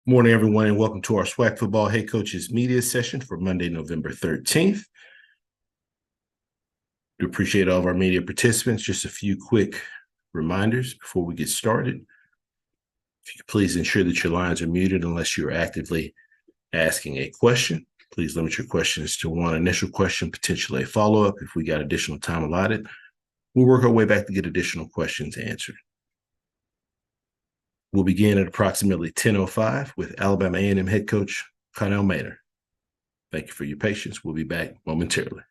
Morning, everyone, and welcome to our SWAC Football Head Coaches Media Session for Monday, November 13th. We appreciate all of our media participants. Just a few quick reminders before we get started. If you could please ensure that your lines are muted unless you're actively asking a question. Please limit your questions to one initial question, potentially a follow-up. If we got additional time allotted, we'll work our way back to get additional questions answered. We'll begin at approximately 10:05 with Alabama A&M head coach Connell Maynor. Thank you for your patience. We'll be back momentarily.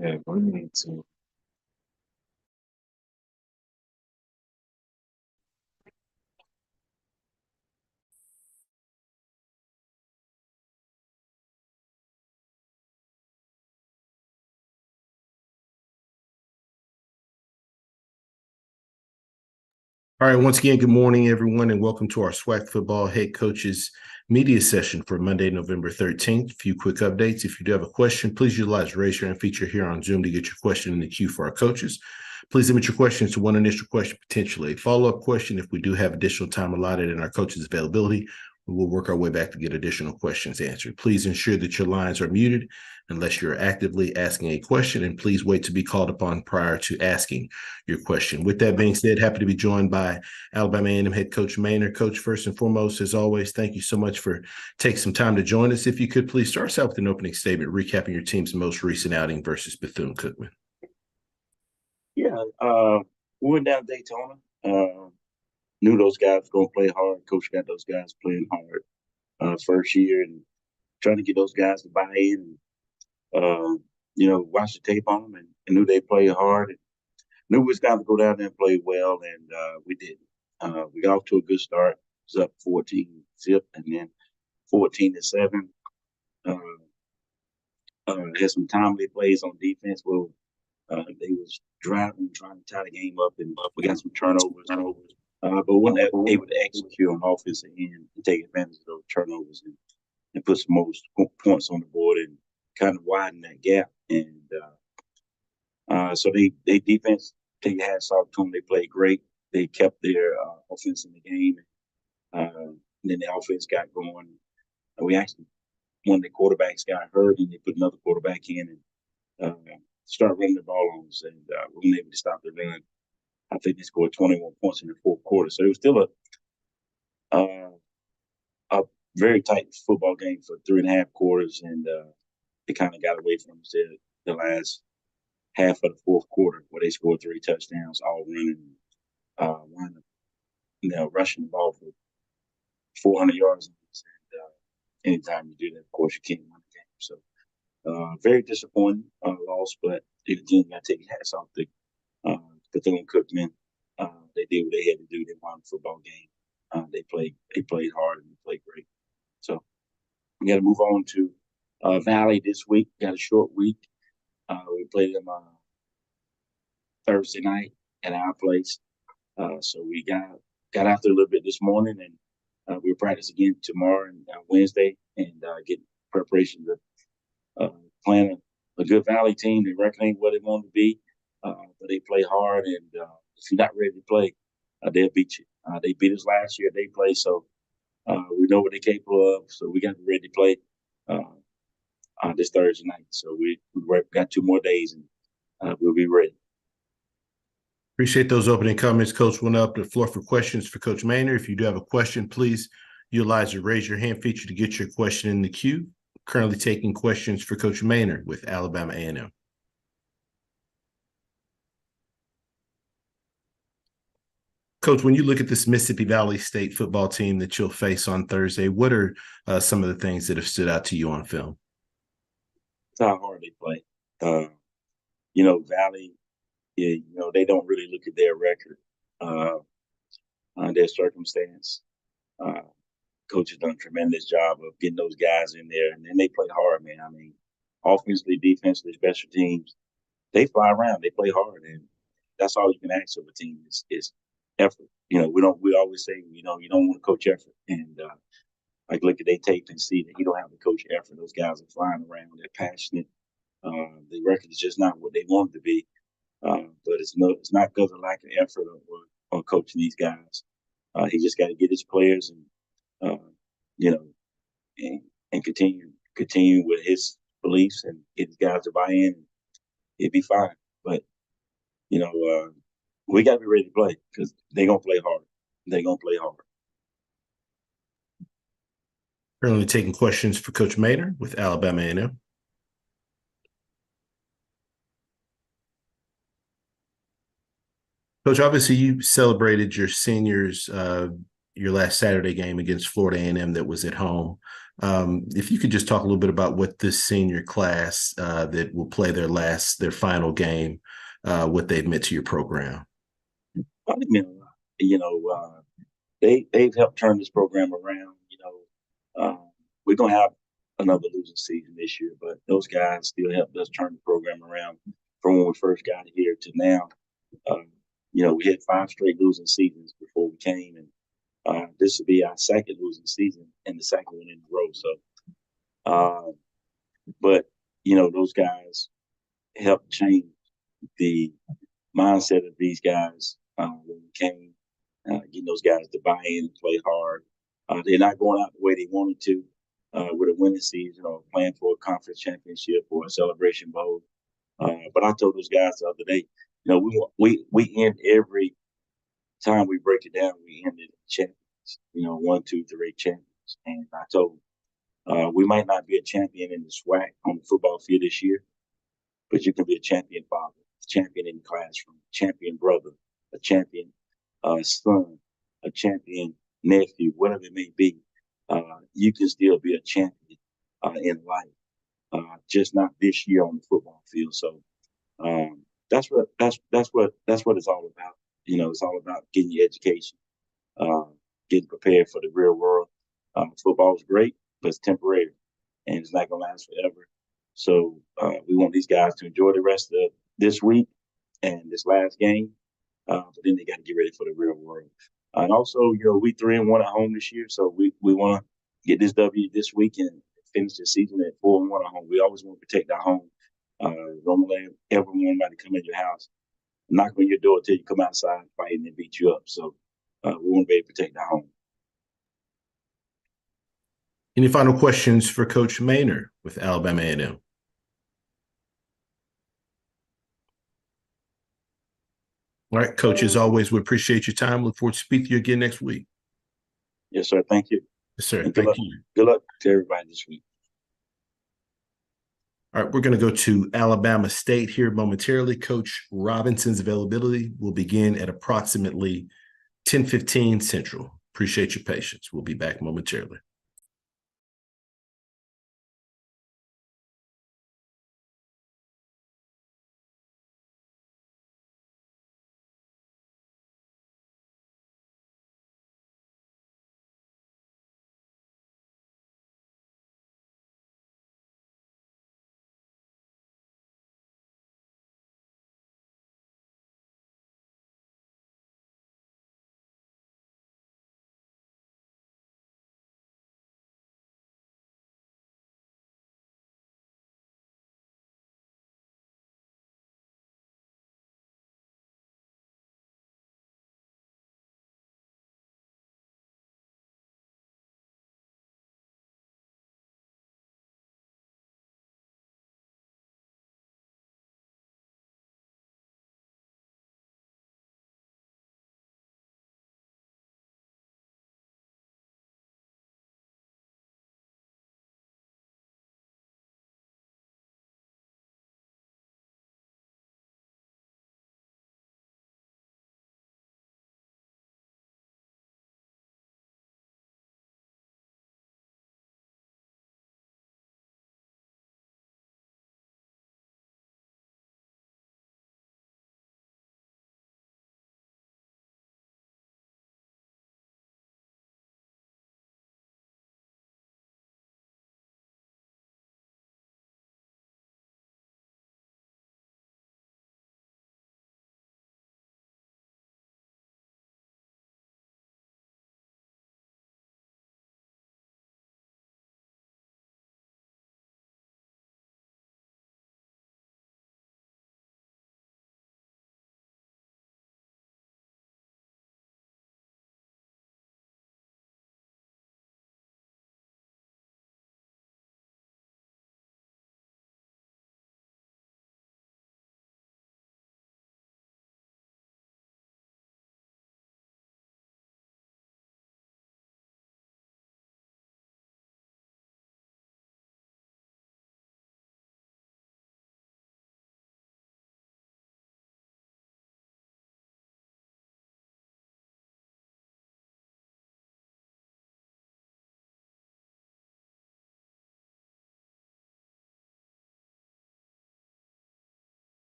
Yeah, we need to. All right, once again, good morning, everyone, and welcome to our SWAC Football Head Coaches Media Session for Monday, November 13th. A few quick updates. If you do have a question, please utilize raise your hand feature here on Zoom to get your question in the queue for our coaches. Please limit your questions to one initial question, potentially a follow-up question. If we do have additional time allotted in our coaches' availability, we will work our way back to get additional questions answered. Please ensure that your lines are muted unless you're actively asking a question, and please wait to be called upon prior to asking your question. With that being said, happy to be joined by Alabama A&M head coach Maynor. Coach, first and foremost, as always, thank you so much for taking some time to join us. If you could please start us out with an opening statement, recapping your team's most recent outing versus Bethune-Cookman. Yeah, we went down to Daytona. Knew those guys were going to play hard. Coach got those guys playing hard first year and trying to get those guys to buy in and, watch the tape on them and knew they played hard and knew we was going to go down there and play well, and we didn't. We got off to a good start. It was up 14-zip and then 14-7. Had some timely plays on defense where they was driving, trying to tie the game up, and we got some turnovers. But we weren't able to execute on offensive end and take advantage of those turnovers and put some most points on the board and kind of widen that gap. And so they defense, take your hats off to them. They played great. They kept their offense in the game. And then the offense got going. We actually, one of the quarterbacks got hurt, and they put another quarterback in and started running the ball on us, and we weren't able to stop the run. I think they scored 21 points in the fourth quarter. So it was still a very tight football game for 3.5 quarters, and it kind of got away from us the last half of the fourth quarter where they scored 3 touchdowns, all running, rushing the ball for 400 yards. And anytime you do that, of course, you can't win the game. So very disappointing loss, but again, you got to take your hats off to Bethune-Cookman. They did what they had to do. They won the football game. They played hard and they played great. So we got to move on to Valley this week. Got a short week. We played them Thursday night at our place. So we got out there a little bit this morning, and we'll practice again tomorrow and Wednesday, and get preparation to playing a good Valley team. They reckon ain't what they want to be, but they play hard, and if you're not ready to play, they'll beat you. They beat us last year. They play, so we know what they're capable of. So we got to be ready to play this Thursday night. So we got 2 more days, and we'll be ready. Appreciate those opening comments, Coach. Went up the floor for questions for Coach Maynor. If you do have a question, please utilize the raise your hand feature to get your question in the queue. Currently taking questions for Coach Maynor with Alabama A&M. Coach, when you look at this Mississippi Valley State football team that you'll face on Thursday, what are some of the things that have stood out to you on film? It's how hard they play. Valley, they don't really look at their record, their circumstance. Coach has done a tremendous job of getting those guys in there, and then they play hard, man. I mean, offensively, defensively, special teams, they fly around, they play hard, and that's all you can ask of a team is effort. We always say, you don't want to coach effort, and look at their tape and see that you don't have to coach effort. Those guys are flying around, they're passionate. The record is just not what they want it to be, but it's not because of lack of effort or coaching these guys. He just got to get his players and continue with his beliefs and get his guys to buy in. It'd be fine, but we got to be ready to play because they're gonna play hard. They're gonna play hard. Currently taking questions for Coach Maynor with Alabama A&M. Coach, obviously you celebrated your seniors, your last Saturday game against Florida A&M that was at home. If you could just talk a little bit about what this senior class that will play their final game, what they've meant to your program. I mean, they've helped turn this program around. We're gonna have another losing season this year, but those guys still helped us turn the program around from when we first got here to now. We had 5 straight losing seasons before we came, and this will be our second losing season and the second one in a row. So, but those guys helped change the mindset of these guys when we came, getting those guys to buy in and play hard. They're not going out the way they wanted to with a winning season or playing for a conference championship or a celebration bowl. But I told those guys the other day, we end every time we break it down, we end it champions. 1, 2, 3 champions. And I told them, we might not be a champion in the SWAC on the football field this year, but you can be a champion father, champion in the classroom, champion brother, a champion son, a champion nephew, whatever it may be. You can still be a champion in life, just not this year on the football field. So that's what it's all about. It's all about getting your education, uh, getting prepared for the real world. Football is great, but it's temporary, and it's not going to last forever. So we want these guys to enjoy the rest of this week and this last game, but then they got to get ready for the real world. And also, we 3-1 at home this year, so we want to get this W this week and finish the season at 4-1 at home. We always want to protect our home. Don't let everyone to come in your house, knock on your door till you come outside fighting and beat you up. So we want to be able to protect our home. Any final questions for Coach Maynor with Alabama A&M? All right, Coach, as always, we appreciate your time. Look forward to speaking to you again next week. Yes, sir. Thank you. Yes, sir. And Thank you. Good luck to everybody this week. All right, we're going to go to Alabama State here momentarily. Coach Robinson's availability will begin at approximately 10:15 Central. Appreciate your patience. We'll be back momentarily.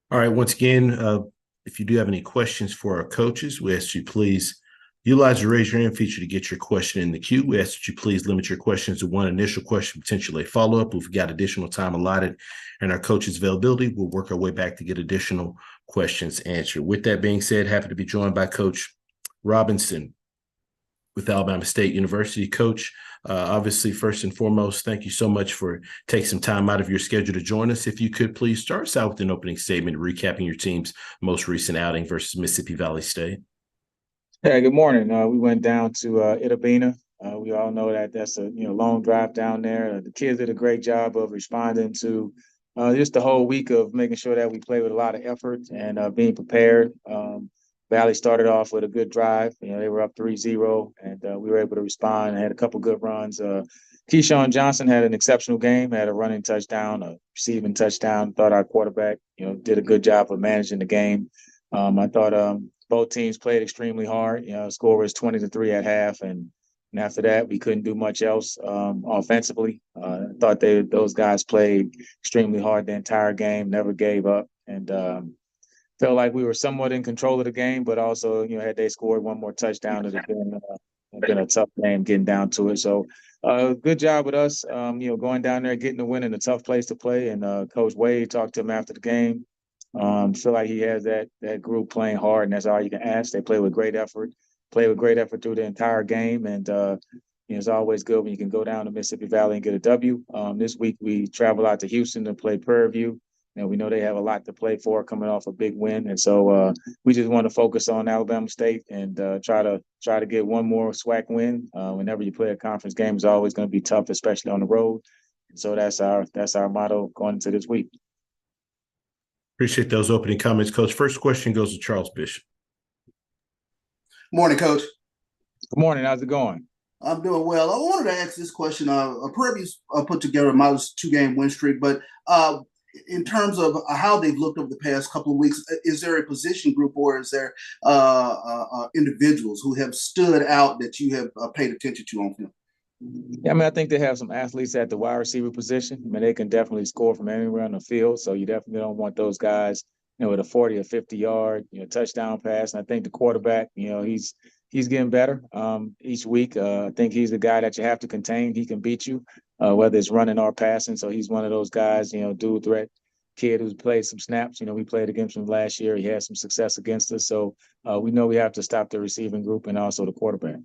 All right, once again, if you do have any questions for our coaches, we ask you please Utilize the raise your hand feature to get your question in the queue. We ask that you please limit your questions to one initial question, potentially a follow-up. If we've got additional time allotted and our coach's availability, we'll work our way back to get additional questions answered. With that being said, happy to be joined by Coach Robinson with Alabama State University. Coach, obviously, first and foremost, thank you so much for taking some time out of your schedule to join us. If you could please start us out with an opening statement recapping your team's most recent outing versus Mississippi Valley State. Hey, good morning. We went down to Itabena. We all know that that's a long drive down there. The kids did a great job of responding to just the whole week of making sure that we play with a lot of effort and being prepared. Valley started off with a good drive. They were up 3-0, and we were able to respond and had a couple good runs. Keyshawn Johnson had an exceptional game, had a running touchdown, a receiving touchdown. Thought our quarterback, did a good job of managing the game. I thought both teams played extremely hard. The score was 20-3 at half, and after that, we couldn't do much else offensively. I thought those guys played extremely hard the entire game, never gave up, and felt like we were somewhat in control of the game, but also, had they scored one more touchdown, it would have been a tough game getting down to it. So good job with us, going down there, getting the win in a tough place to play. And Coach Wade talked to him after the game. Feel like he has that group playing hard, and that's all you can ask. They play with great effort through the entire game. And it's always good when you can go down to Mississippi Valley and get a W. This week we travel out to Houston to play Prairie View. We know they have a lot to play for coming off a big win. And so we just want to focus on Alabama State and try to get one more SWAC win. Whenever you play a conference game, it's always going to be tough, especially on the road. And so that's our motto going into this week. Appreciate those opening comments, Coach. First question goes to Charles Bishop. Morning, Coach. Good morning. How's it going? I'm doing well. I wanted to ask this question. Prairie View's put together a modest 2-game win streak, but in terms of how they've looked over the past couple of weeks, is there a position group or is there individuals who have stood out that you have paid attention to on film? Yeah, I think they have some athletes at the wide receiver position. They can definitely score from anywhere on the field. So you definitely don't want those guys, with a 40 or 50-yard, touchdown pass. And I think the quarterback, he's getting better each week. I think he's the guy that you have to contain. He can beat you, whether it's running or passing. So he's one of those guys, dual threat kid who's played some snaps. We played against him last year. He had some success against us. So we know we have to stop the receiving group and also the quarterback.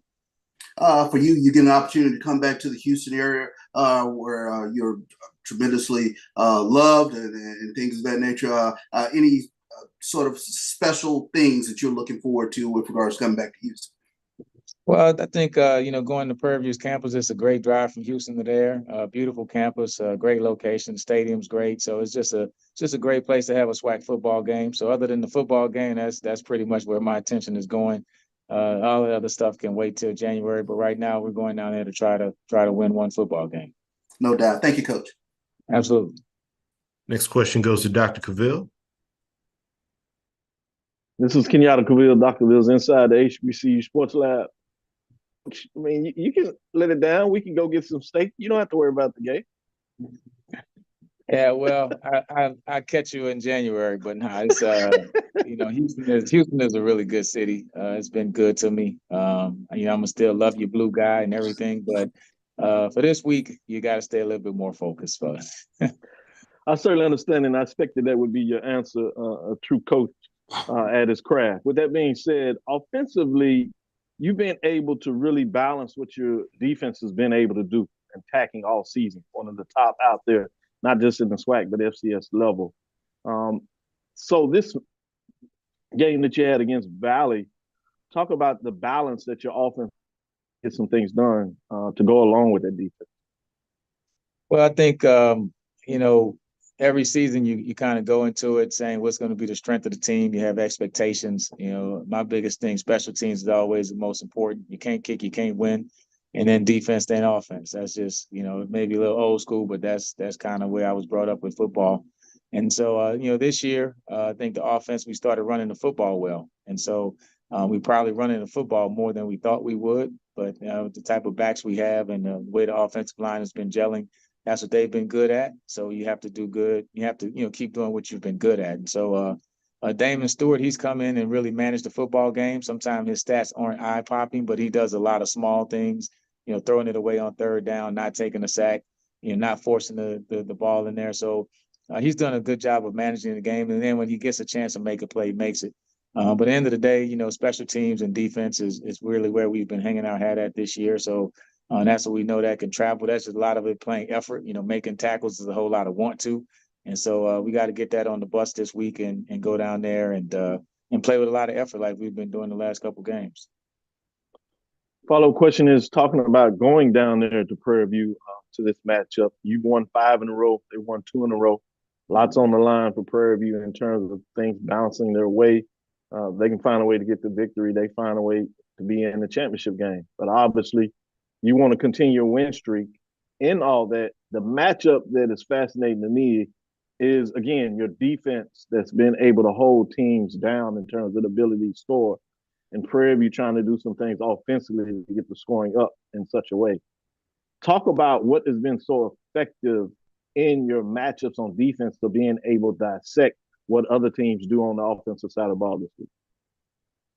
For you get an opportunity to come back to the Houston area where you're tremendously loved and things of that nature. Any sort of special things that you're looking forward to with regards to coming back to Houston? Well, I think, going to Prairie View's campus, it's a great drive from Houston to there. Beautiful campus, great location, stadium's great. So it's just a great place to have a SWAC football game. So other than the football game, that's pretty much where my attention is going. All the other stuff can wait till January, but right now we're going down there to try to win one football game. No doubt. Thank you, Coach. Absolutely. Next question goes to Dr. Cavill. This is Kenyatta Cavill, Dr. Cavill's inside the HBCU Sports Lab. You can let it down. We can go get some steak. You don't have to worry about the game. Yeah, well, I catch you in January, but no, it's Houston is a really good city. It's been good to me. I'm gonna still love your blue guy and everything, but for this week, you got to stay a little bit more focused for us. I certainly understand, and I expected that would be your answer. A true coach at his craft. With that being said, offensively, you've been able to really balance what your defense has been able to do, attacking all season. One of the top out there. Not just in the SWAC, but FCS level. So this game that you had against Valley, talk about the balance that your offense get some things done to go along with that defense. Well, I think, every season you kind of go into it saying what's going to be the strength of the team. You have expectations. My biggest thing, special teams is always the most important. You can't kick, you can't win. And then defense, then offense. That's just, maybe a little old school, but that's kind of where I was brought up with football. And so, this year, I think the offense, we started running the football well. And so we probably running the football more than we thought we would. But the type of backs we have and the way the offensive line has been gelling, that's what they've been good at. So you have to do good. You have to, keep doing what you've been good at. And so Damon Stewart, he's come in and really managed the football game. Sometimes his stats aren't eye-popping, but he does a lot of small things, throwing it away on third down, not taking a sack, not forcing the ball in there. So he's done a good job of managing the game. And then when he gets a chance to make a play, he makes it. But at the end of the day, special teams and defense is really where we've been hanging our hat at this year. So that's what we know that can travel. That's just a lot of it playing effort. Making tackles is a whole lot of want to. And so we got to get that on the bus this week and go down there and play with a lot of effort like we've been doing the last couple games. Follow-up question is talking about going down there to Prairie View to this matchup. You've won 5 in a row. They won 2 in a row. Lots on the line for Prairie View in terms of things bouncing their way. They can find a way to get the victory. They find a way to be in the championship game. But obviously, you want to continue your win streak. In all that, the matchup that is fascinating to me is, again, your defense that's been able to hold teams down in terms of the ability to score. And Prairie View trying to do some things offensively to get the scoring up in such a way. Talk about what has been so effective in your matchups on defense to being able to dissect what other teams do on the offensive side of the ball this week.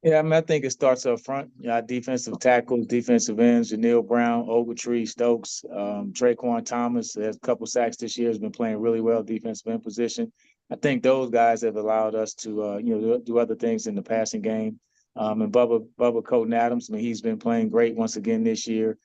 Yeah, I think it starts up front. Defensive tackles, defensive ends, Janelle Brown, Ogletree, Stokes, Traquan Thomas has a couple sacks this year, has been playing really well defensive end position. I think those guys have allowed us to do other things in the passing game. And Bubba Coaten Adams, he's been playing great once again this year.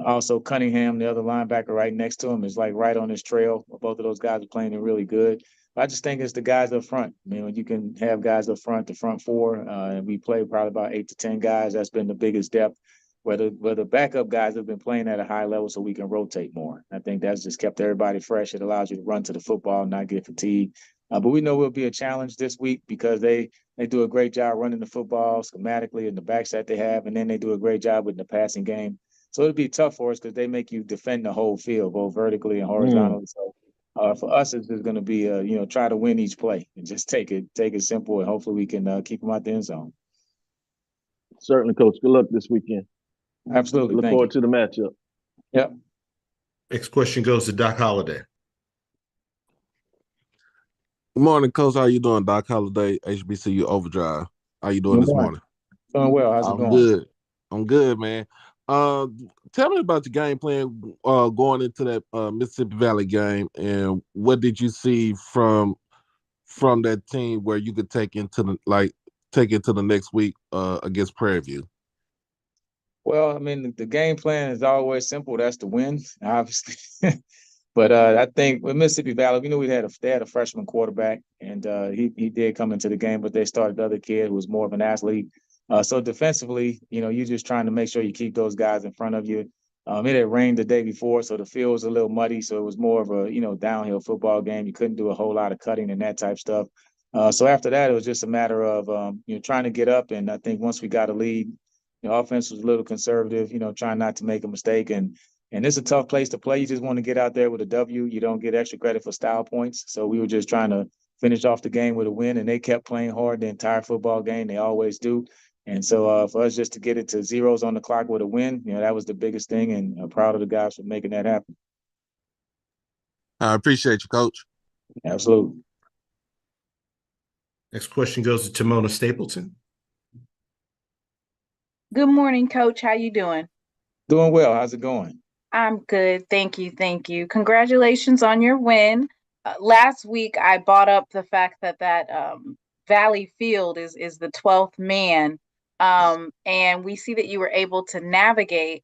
Also Cunningham, the other linebacker right next to him, is like right on his trail. Both of those guys are playing really good. I just think it's the guys up front. When you can have guys up front, the front four, and we play probably about 8 to 10 guys. That's been the biggest depth. Where the backup guys have been playing at a high level, so we can rotate more. I think that's just kept everybody fresh. It allows you to run to the football, not get fatigued. But we know it'll be a challenge this week because they do a great job running the football schematically in the backs that they have, and then they do a great job with the passing game. So it'll be tough for us because they make you defend the whole field, both vertically and horizontally. So for us, it's going to be try to win each play and just take it simple, and hopefully we can keep them out the end zone. Certainly, Coach. Good luck this weekend. Absolutely. Look forward to the matchup. Yep. Next question goes to Doc Holliday. Good morning, Coach. How you doing? Doc Holliday, HBCU Overdrive. How you doing this morning? Doing well. How's it going? Good. I'm good, man. Tell me about your game plan going into that Mississippi Valley game, and what did you see from that team where you could take into the next week against Prairie View? Well, the game plan is always simple. That's to win, obviously. But I think with Mississippi Valley, we knew they had a freshman quarterback, and he did come into the game, but they started the other kid who was more of an athlete. So defensively, you're just trying to make sure you keep those guys in front of you. It had rained the day before, so the field was a little muddy. So it was more of a downhill football game. You couldn't do a whole lot of cutting and that type stuff. So after that, it was just a matter of trying to get up. And I think once we got a lead, the offense was a little conservative. Trying not to make a mistake. And it's a tough place to play. You just want to get out there with a W. You don't get extra credit for style points. So we were just trying to finish off the game with a win, and they kept playing hard the entire football game. They always do. And so for us just to get it to zeros on the clock with a win, that was the biggest thing, and I'm proud of the guys for making that happen. I appreciate you, Coach. Absolutely. Next question goes to Timona Stapleton. Good morning, Coach. How you doing? Doing well. How's it going? I'm good. Thank you. Thank you. Congratulations on your win. Last week, I brought up the fact that Valley Field is the 12th man. And we see that you were able to navigate.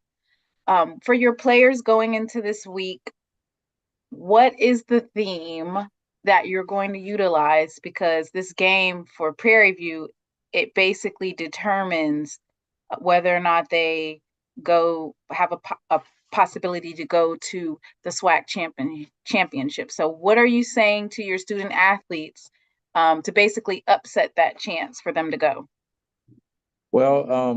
For your players going into this week, what is the theme that you're going to utilize? Because this game for Prairie View, it basically determines whether or not they have a possibility to go to the SWAC championship. So what are you saying to your student athletes to basically upset that chance for them to go? Well,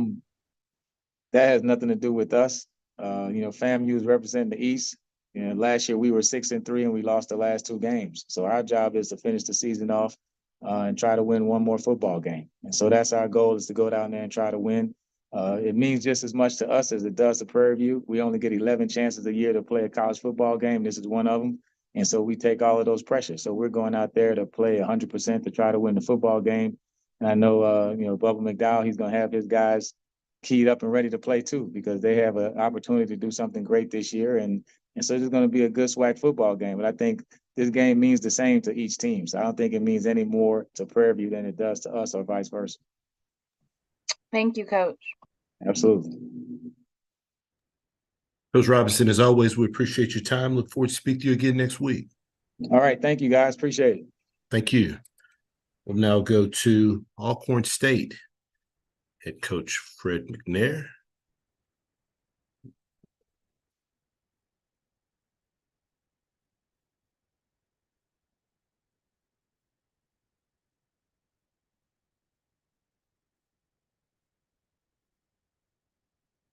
that has nothing to do with us. FAMU is representing the East. Last year we were 6-3 and we lost the last 2 games. So our job is to finish the season off and try to win one more football game. And so that's our goal, is to go down there and try to win. It means just as much to us as it does to Prairie View. We only get 11 chances a year to play a college football game. This is one of them. And so we take all of those pressures. So we're going out there to play 100% to try to win the football game. And I know, Bubba McDowell, he's going to have his guys keyed up and ready to play too, because they have an opportunity to do something great this year. And so it's going to be a good SWAC football game. But I think this game means the same to each team. So I don't think it means any more to Prairie View than it does to us or vice versa. Thank you, Coach. Absolutely. Coach Robinson, as always, we appreciate your time. Look forward to speaking to you again next week. All right. Thank you, guys. Appreciate it. Thank you. We'll now go to Alcorn State head coach Fred McNair.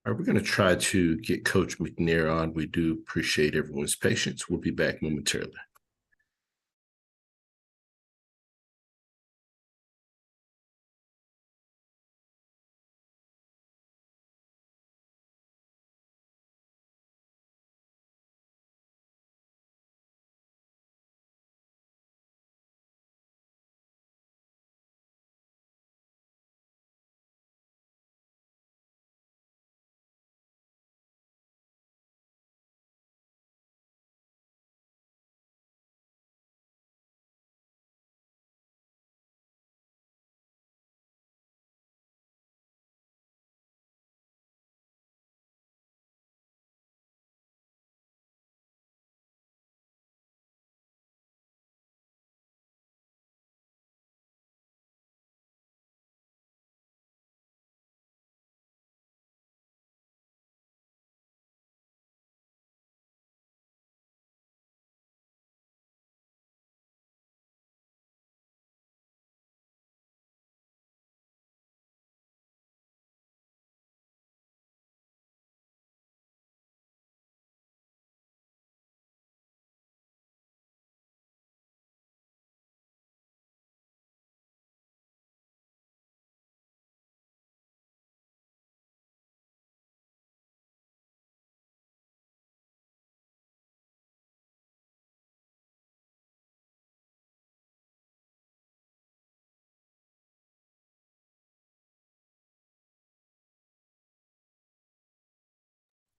All right, we're going to try to get Coach McNair on. We do appreciate everyone's patience. We'll be back momentarily.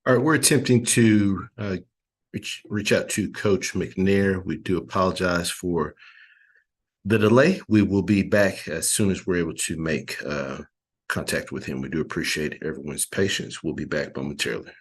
All right, we're attempting to reach out to Coach McNair. We do apologize for the delay. We will be back as soon as we're able to make contact with him. We do appreciate everyone's patience. We'll be back momentarily.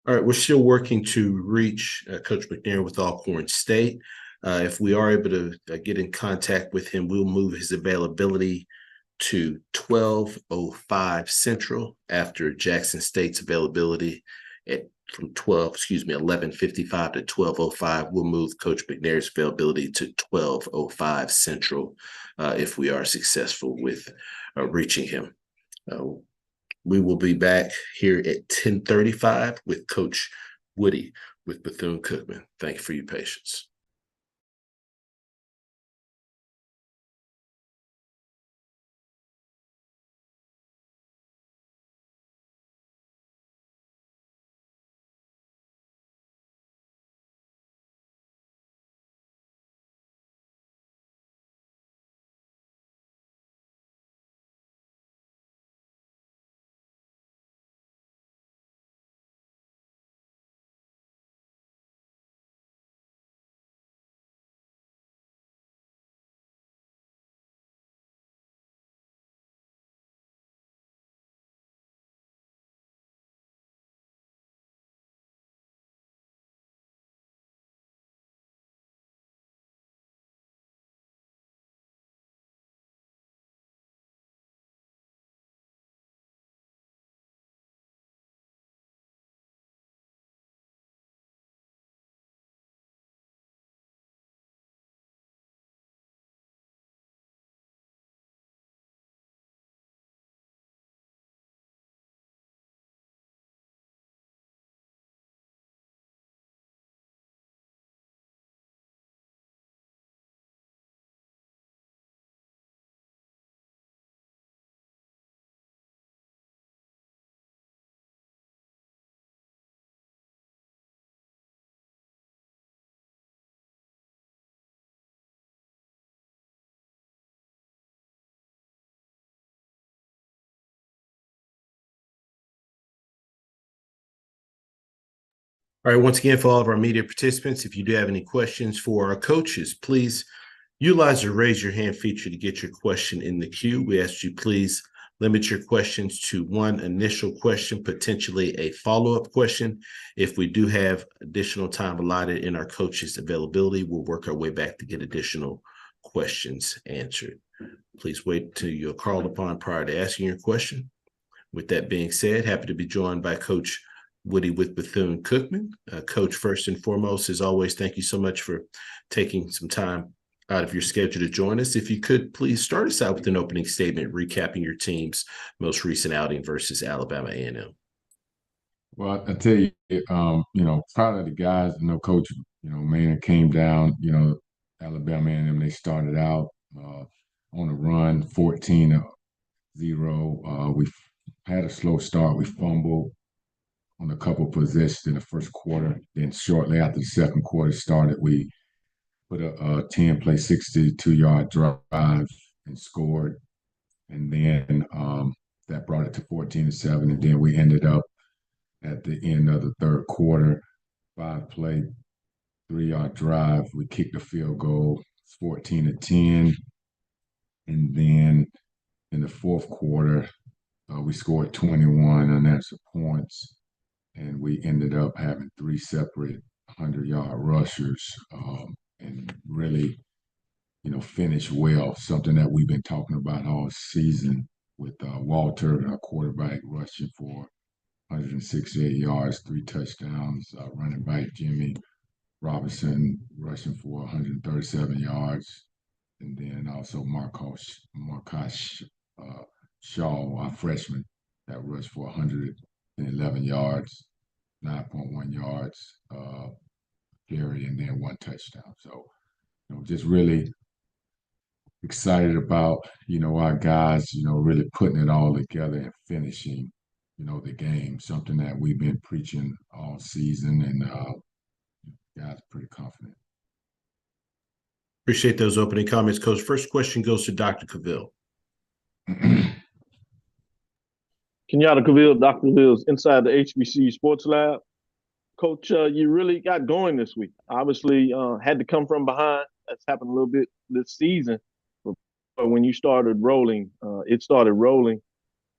All right, we're still working to reach Coach McNair with Alcorn State. If we are able to get in contact with him, we'll move his availability to 12:05 Central after Jackson State's availability from 11:55 to 12:05. We'll move Coach McNair's availability to 12:05 Central if we are successful with reaching him. We will be back here at 10:35 with Coach Woody with Bethune-Cookman. Thank you for your patience. All right, once again, for all of our media participants, if you do have any questions for our coaches, please utilize the raise your hand feature to get your question in the queue. We ask you please limit your questions to one initial question, potentially a follow-up question. If we do have additional time allotted in our coaches' availability, we'll work our way back to get additional questions answered. Please wait till you're called upon prior to asking your question. With that being said, happy to be joined by Coach Woody with Bethune-Cookman. Coach, first and foremost, as always, thank you so much for taking some time out of your schedule to join us. If you could, please start us out with an opening statement recapping your team's most recent outing versus Alabama A&M. Well, I tell you, proud of the guys. Coach, Maynor came down, Alabama A&M, they started out on a run, 14-0. We had a slow start. We fumbled on a couple possessions in the first quarter. Then shortly after the second quarter started, we put a 10-play, 62-yard drive and scored. And then that brought it to 14-7. And then we ended up at the end of the third quarter, 5-play, 3-yard drive. We kicked a field goal, 14-10. And then in the fourth quarter, we scored 21 unanswered points. And we ended up having 3 separate 100-yard rushers and really, finished well, something that we've been talking about all season with Walter, our quarterback, rushing for 168 yards, 3 touchdowns, running back Jimmy Robinson rushing for 137 yards, and then also Marcus Shaw, our freshman, that rushed for 111 yards, 9.1 yards, carry, and then 1 touchdown. So, just really excited about, our guys, really putting it all together and finishing, the game, something that we've been preaching all season, and guys are pretty confident. Appreciate those opening comments, Coach. First question goes to Dr. Cavill. Kenyatta Cavill, Dr. Cavill's inside the HBC Sports Lab. Coach, you really got going this week. Obviously, had to come from behind. That's happened a little bit this season. But when you started rolling, it started rolling.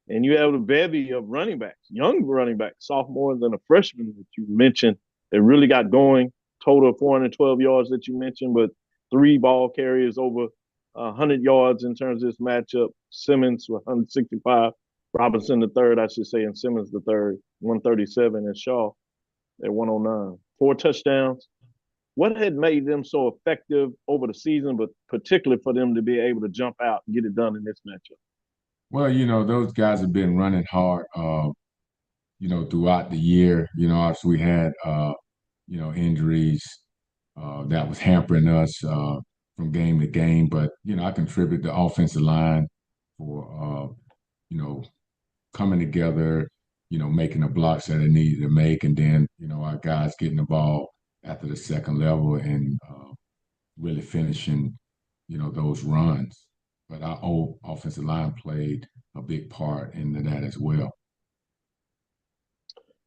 And you have a bevy of running backs, young running backs, sophomores and a freshman that you mentioned that really got going. Total of 412 yards that you mentioned, but 3 ball carriers over 100 yards in terms of this matchup. Simmons with 165, Robinson the third, I should say, and Simmons the third, 137, and Shaw at 109. 4 touchdowns. What had made them so effective over the season, but particularly for them to be able to jump out and get it done in this matchup? Well, those guys have been running hard, throughout the year. Obviously we had, injuries that was hampering us from game to game. But, I contribute the offensive line for, coming together, making the blocks that they needed to make. And then, our guys getting the ball after the second level and really finishing, those runs. But our old offensive line played a big part into that as well.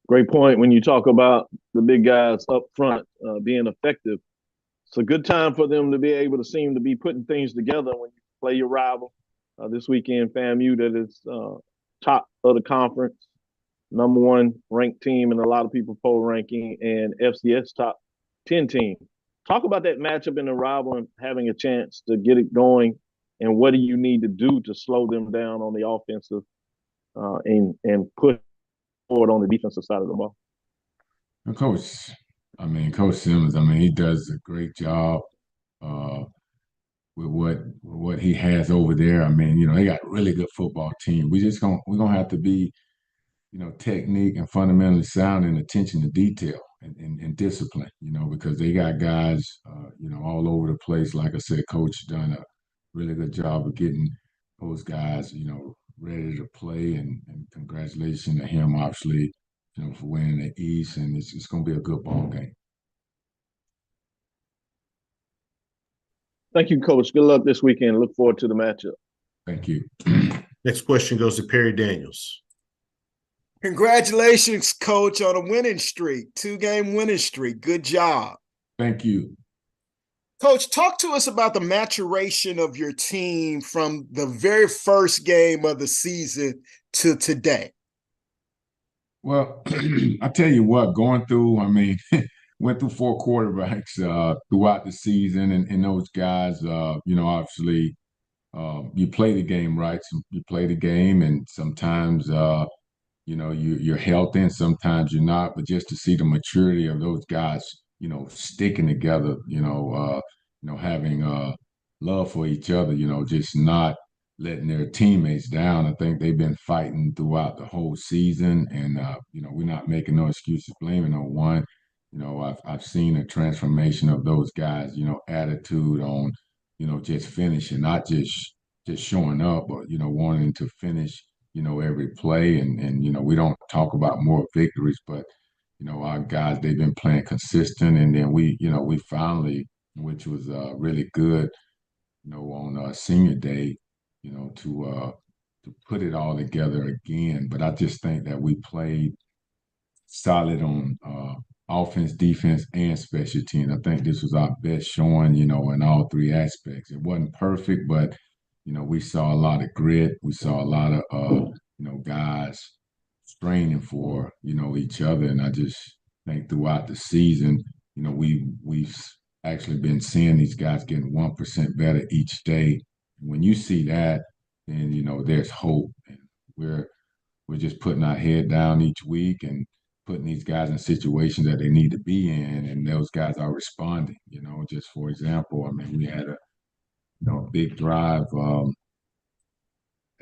Great point. When you talk about the big guys up front being effective, it's a good time for them to be able to seem to be putting things together when you play your rival this weekend, FAMU, that is top of the conference, number 1 ranked team in a lot of people's poll ranking, and FCS top 10 team. Talk about that matchup in the rival and having a chance to get it going, and what do you need to do to slow them down on the offensive and push forward on the defensive side of the ball? Coach Simmons, he does a great job with what he has over there. They got a really good football team. We're gonna have to be, technique and fundamentally sound and attention to detail and discipline, because they got guys, all over the place. Like I said, Coach done a really good job of getting those guys, ready to play. And congratulations to him, obviously, for winning the East. And it's going to be a good ball game. Thank you, Coach. Good luck this weekend. Look forward to the matchup. Thank you. Next question goes to Perry Daniels. Congratulations, Coach, on a winning streak, 2-game winning streak. Good job. Thank you. Coach, talk to us about the maturation of your team from the very first game of the season to today. Well, I tell you what, going through, went through 4 quarterbacks throughout the season, and those guys, obviously, you play the game, right? So you play the game, and sometimes, you're healthy, and sometimes you're not. But just to see the maturity of those guys, sticking together, having love for each other, just not letting their teammates down. I think they've been fighting throughout the whole season, and we're not making no excuses, blaming no one. I've seen a transformation of those guys, attitude on, just finishing, not just showing up, but wanting to finish, every play. And we don't talk about more victories, but our guys, they've been playing consistent. And then we finally, which was really good, on senior day, to put it all together again. But I just think that we played solid on offense, defense, and special teams. I think this was our best showing, in all 3 aspects. It wasn't perfect, but we saw a lot of grit. We saw a lot of guys straining for each other. And I just think throughout the season, we've actually been seeing these guys getting 1% better each day. When you see that, then there's hope. And we're just putting our head down each week and putting these guys in situations that they need to be in, and those guys are responding. Just for example, we had a big drive,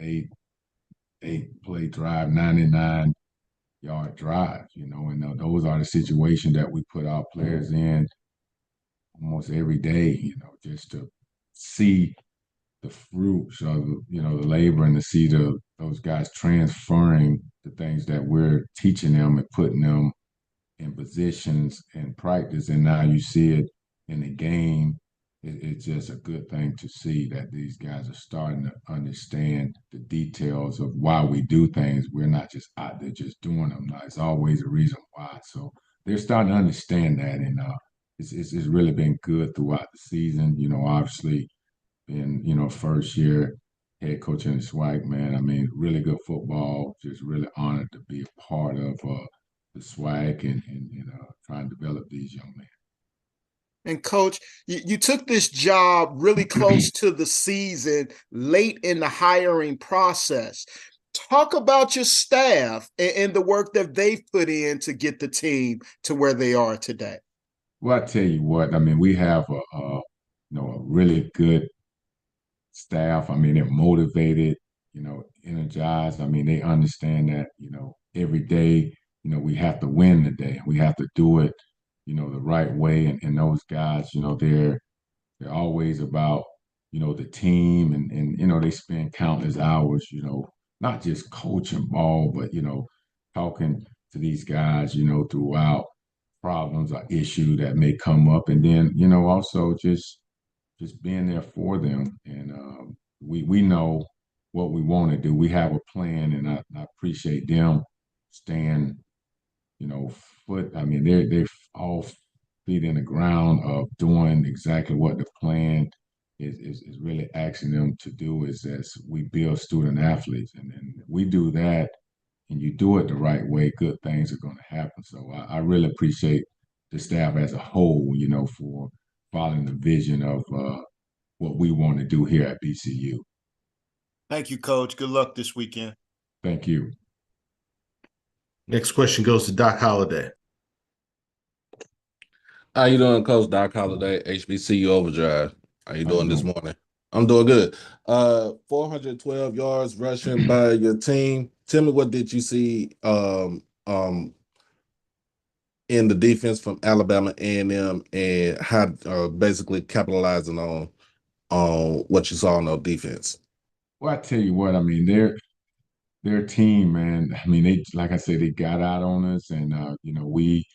8-play drive, 99-yard drive. And those are the situations that we put our players in almost every day. Just to see the fruits of the labor, and to see those guys transferring the things that we're teaching them and putting them in positions and practice. And now you see it in the game. It's just a good thing to see that these guys are starting to understand the details of why we do things. We're not just out there just doing them. It's always a reason why. So they're starting to understand that, and it's really been good throughout the season. Obviously, in first year, head coach in the SWAC, man. I mean, really good football. Just really honored to be a part of the SWAC and trying to develop these young men. And Coach, you took this job really close to the season, late in the hiring process. Talk about your staff and the work that they've put in to get the team to where they are today. Well, I tell you what, I mean, we have a really good staff. I mean, they're motivated, energized. I mean, they understand that, every day, we have to win the day. We have to do it, the right way. And those guys, they're always about, the team and they spend countless hours, not just coaching ball, but, talking to these guys, throughout problems or issues that may come up. And then, also just being there for them. And we know what we want to do. We have a plan, and I appreciate them staying, I mean, they're all feet in the ground of doing exactly what the plan is really asking them to do. Is as we build student athletes, and we do that, and you do it the right way, good things are going to happen. So I really appreciate the staff as a whole, for following the vision of what we want to do here at BCU. Thank you, Coach. Good luck this weekend. Thank you. Next question goes to Doc Holliday. How you doing, Coach Doc Holliday, HBCU Overdrive? How you doing this morning? I'm doing good. 412 yards rushing by your team. Tell me, what did you see in the defense from Alabama A&M, and how basically capitalizing on what you saw on the defense? Well, I tell you what, I mean, their team, man. I mean, they, like I said, they got out on us, and we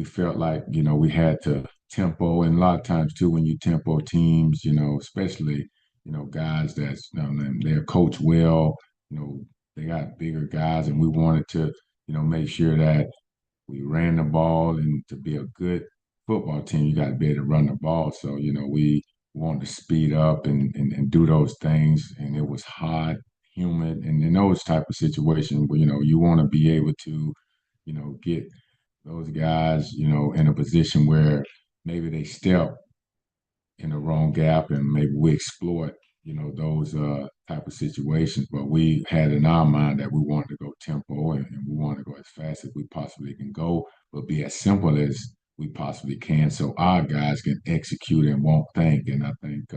felt like, we had to tempo. And a lot of times too, when you tempo teams, especially, guys that's, they're coached well, they got bigger guys, and we wanted to, make sure that we ran the ball. And to be a good football team, you got to be able to run the ball. So, we wanted to speed up and do those things. And it was hot, humid, and in those type of situations where, you want to be able to, get those guys, in a position where maybe they step in the wrong gap, and maybe we exploit, those type of situations. But we had in our mind that we wanted to go tempo, and we wanted to go as fast as we possibly can go, but be as simple as we possibly can, so our guys can execute and won't think. And I think,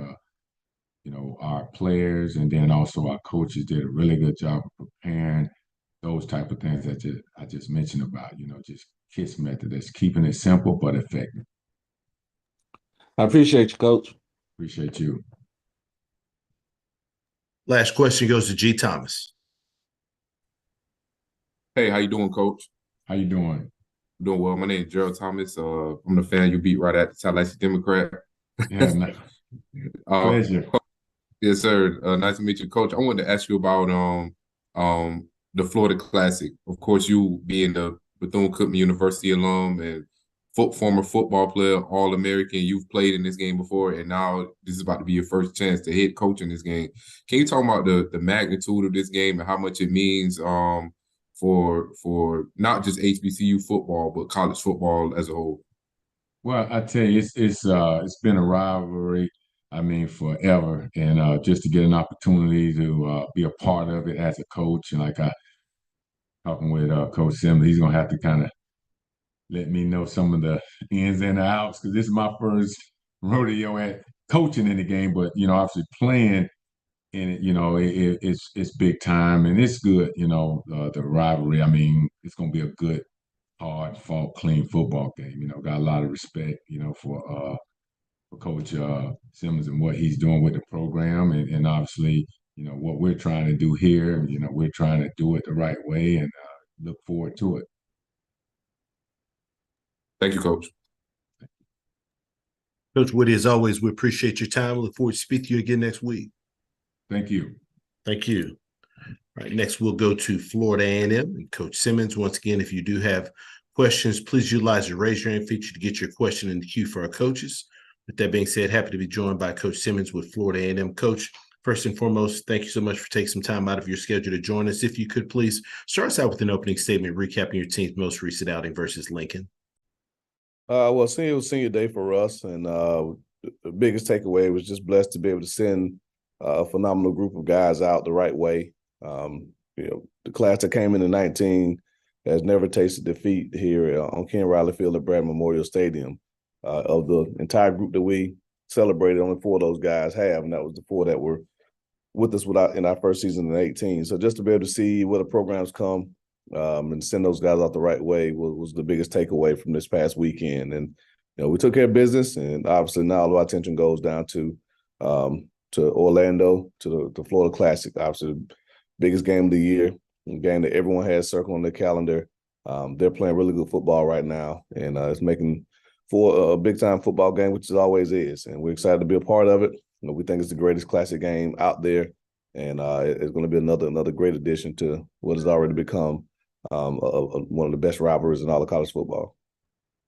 our players and then also our coaches did a really good job of preparing those type of things that I just mentioned about, just KISS method. That's keeping it simple but effective. I appreciate you, Coach. Appreciate you. Last question goes to G. Thomas. Hey, how you doing, Coach? How you doing? Doing well. My name is Gerald Thomas. I'm the fan you beat right at the Tallahassee Democrat. Yeah, pleasure. Yes, sir. Nice to meet you, Coach. I wanted to ask you about the Florida Classic. Of course, you being the Bethune-Cookman University alum and former football player, All-American. You've played in this game before, and now this is about to be your first chance to head coach in this game. Can you talk about the magnitude of this game and how much it means for not just HBCU football, but college football as a whole? Well, I tell you, it's been a rivalry, I mean, forever. And just to get an opportunity to be a part of it as a coach, and like talking with Coach Simmons, he's gonna have to kind of let me know some of the ins and outs, because this is my first rodeo at coaching in the game. But obviously playing in it, it's big time, and it's good. The rivalry. I mean, it's gonna be a good, hard fought, clean football game. Got a lot of respect, for Coach Simmons and what he's doing with the program, and obviously, what we're trying to do here. We're trying to do it the right way, and look forward to it. Thank you, Coach. Coach Woody, as always, we appreciate your time. Look forward to speaking to you again next week. Thank you. Thank you. All right, next we'll go to Florida A&M and Coach Simmons. Once again, if you do have questions, please utilize the raise your hand feature to get your question in the queue for our coaches. With that being said, happy to be joined by Coach Simmons with Florida A&M. Coach, First and foremost, thank you so much for taking some time out of your schedule to join us. If you could please start us out with an opening statement recapping your team's most recent outing versus Lincoln. Well, senior was senior day for us, and the biggest takeaway was just blessed to be able to send a phenomenal group of guys out the right way. The class that came in 19 has never tasted defeat here on Ken Riley Field at Brad Memorial Stadium. Of the entire group that we celebrated, only 4 of those guys have, and that was the 4 that were with us in our first season in 18. So just to be able to see where the programs come and send those guys out the right way was the biggest takeaway from this past weekend. And we took care of business, and obviously now all of our attention goes down to Orlando, to the Florida Classic, obviously the biggest game of the year, a game that everyone has circled on their calendar. They're playing really good football right now, and it's making for a big-time football game, which it always is, and we're excited to be a part of it. We think it's the greatest classic game out there, and it's going to be another great addition to what has already become one of the best rivalries in all of college football.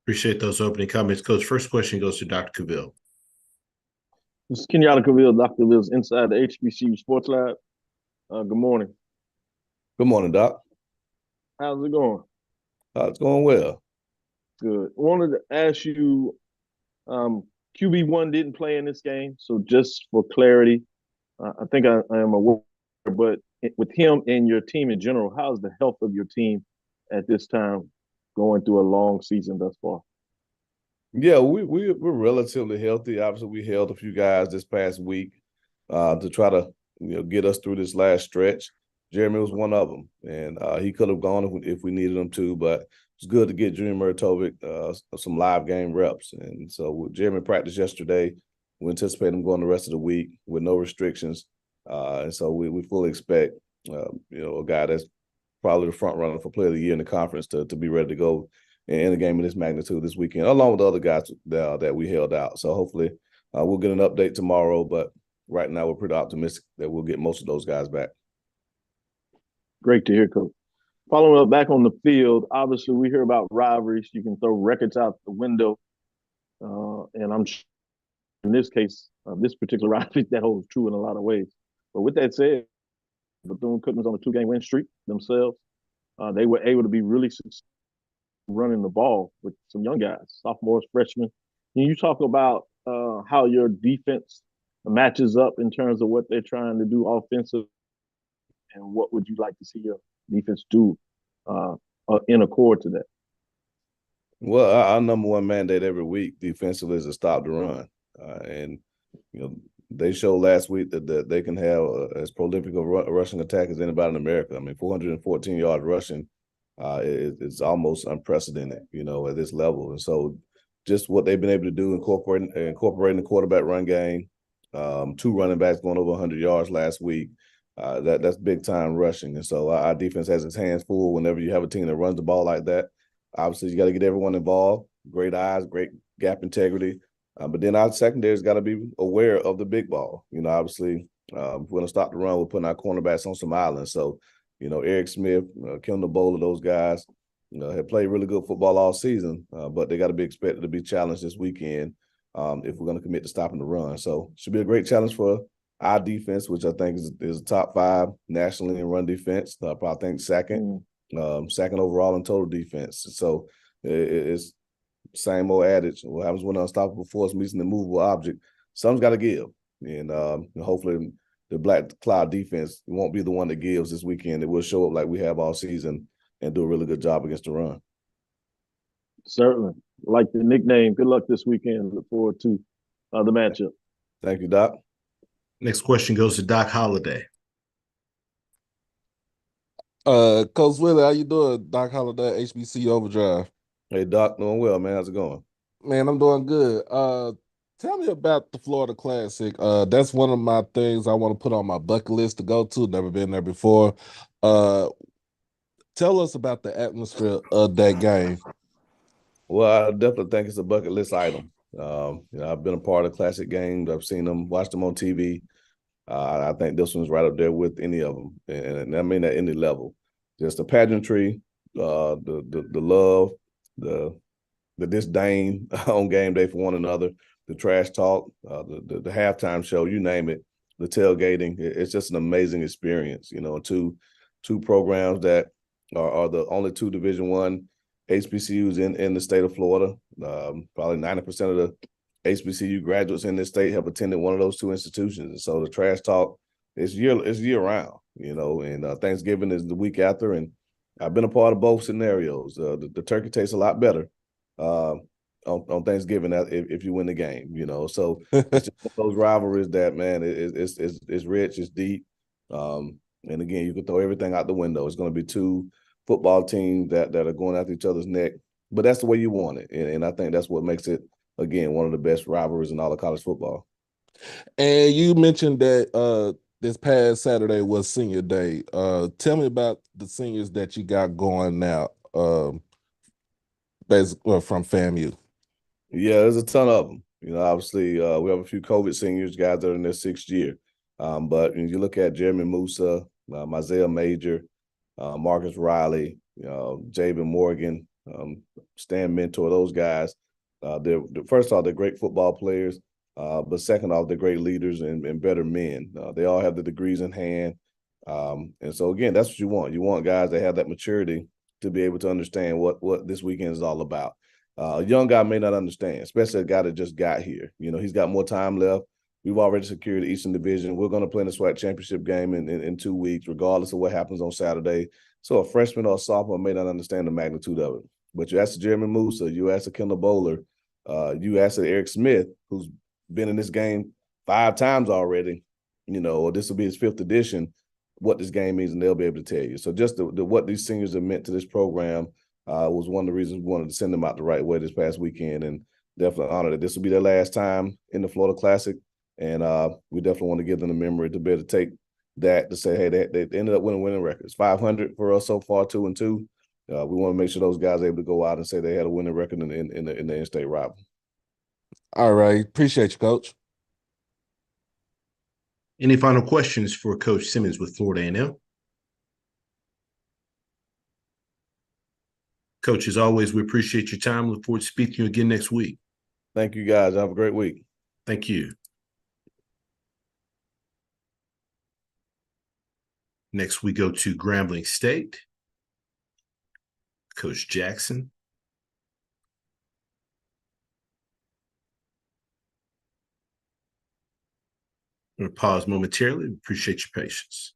Appreciate those opening comments, Coach. First question goes to Dr. Cavill. This is Kenyatta Cavill, Dr. Cavill's inside the HBCU Sports Lab. Good morning. Good morning, Doc. How's it going? It's going well. Good. I wanted to ask you, QB1 didn't play in this game, so just for clarity, I think I am aware, but with him and your team in general, how's the health of your team at this time going through a long season thus far? Yeah, we're relatively healthy. Obviously, we held a few guys this past week to try to get us through this last stretch. Jeremy was one of them, and he could have gone if we needed him to, but it's good to get Junior Muratovic some live game reps. And so Jeremy practiced yesterday. We anticipate him going the rest of the week with no restrictions. And so we fully expect, a guy that's probably the front runner for Player of the Year in the conference to be ready to go in a game of this magnitude this weekend, along with the other guys that we held out. So hopefully we'll get an update tomorrow, but right now we're pretty optimistic that we'll get most of those guys back. Great to hear, Coach. Following up back on the field, obviously we hear about rivalries. You can throw records out the window. And I'm sure in this case, this particular rivalry, that holds true in a lot of ways. But with that said, Bethune-Cookman's on a 2-game win streak themselves. They were able to be really successful running the ball with some young guys, sophomores, freshmen. Can you talk about how your defense matches up in terms of what they're trying to do offensively, and what would you like to see your defense do in accord to that? Well, our number one mandate every week defensively is to stop the run. And they showed last week that they can have as prolific a rushing attack as anybody in America. I mean, 414 yards rushing is almost unprecedented, at this level. And so just what they've been able to do incorporating the quarterback run game, 2 running backs going over 100 yards last week, that's big time rushing. And so our defense has its hands full whenever you have a team that runs the ball like that. Obviously, you got to get everyone involved, great eyes, great gap integrity. But then our secondary's got to be aware of the big ball. Obviously, if we're going to stop the run, we're putting our cornerbacks on some islands. So, Eric Smith, Kendall Bowler, those guys, have played really good football all season, but they got to be expected to be challenged this weekend if we're going to commit to stopping the run. So it should be a great challenge for our defense, which I think is top 5 nationally in run defense. I probably think second overall in total defense. So it's same old adage. What happens when an unstoppable force meets an immovable object? Something's got to give. And hopefully the Black Cloud defense won't be the one that gives this weekend. It will show up like we have all season and do a really good job against the run. Certainly. Like the nickname. Good luck this weekend. Look forward to the matchup. Thank you, Doc. Next question goes to Doc Holliday. Coach Willie, how you doing? Doc Holliday, HBC Overdrive. Hey, Doc, doing well, man. How's it going? Man, I'm doing good. Tell me about the Florida Classic. That's one of my things I want to put on my bucket list to go to. Never been there before. Tell us about the atmosphere of that game. Well, I definitely think it's a bucket list item. I've been a part of classic games. I've seen them, watched them on TV. I think this one's right up there with any of them, and I mean at any level. Just the pageantry, the love, the disdain on game day for one another, the trash talk, the halftime show, you name it. the tailgating. It's just an amazing experience. You know, two programs that are the only two Division I HBCUs in the state of Florida. Probably 90% of the HBCU graduates in this state have attended one of those two institutions. And so the trash talk is year round, you know, and Thanksgiving is the week after. And I've been a part of both scenarios. The turkey tastes a lot better on Thanksgiving if you win the game, you know. So it's just one of those rivalries that, man, it's rich, it's deep. And again, you can throw everything out the window. It's going to be two football teams that are going after each other's neck, but that's the way you want it. And I think that's what makes it, again, one of the best rivalries in all of college football. And you mentioned that this past Saturday was senior day. Tell me about the seniors that you got going now, basically from FAMU. Yeah, there's a ton of them. You know, obviously, we have a few COVID seniors, guys that are in their 6th year. But when you look at Jeremy Musa, Isaiah Major, Marcus Riley, Jabin Morgan, Stan Mentor, those guys, first off, they're great football players. But second off, they're great leaders and better men. They all have the degrees in hand. And so, again, that's what you want. You want guys that have that maturity to be able to understand what this weekend is all about. A young guy may not understand, especially a guy that just got here. You know, he's got more time left. We've already secured the Eastern Division. We're going to play in the SWAC championship game in 2 weeks, regardless of what happens on Saturday. So a freshman or a sophomore may not understand the magnitude of it. But you ask Jeremy Musa, you ask Kendall Bowler, you ask Eric Smith, who's been in this game 5 times already, you know, or this will be his 5th edition, what this game means, and they'll be able to tell you. So just what these seniors have meant to this program was one of the reasons we wanted to send them out the right way this past weekend, and definitely honored that this will be their last time in the Florida Classic. And we definitely want to give them the memory to be able to take that to say, hey, they ended up winning records. 500 for us so far, 2-2. We want to make sure those guys are able to go out and say they had a winning record in the in-state rival. All right. Appreciate you, Coach. Any final questions for Coach Simmons with Florida A&M? Coach, as always, we appreciate your time. Look forward to speaking to you again next week. Thank you, guys. Have a great week. Thank you. Next, we go to Grambling State. Coach Jackson. I'm going to pause momentarily. Appreciate your patience.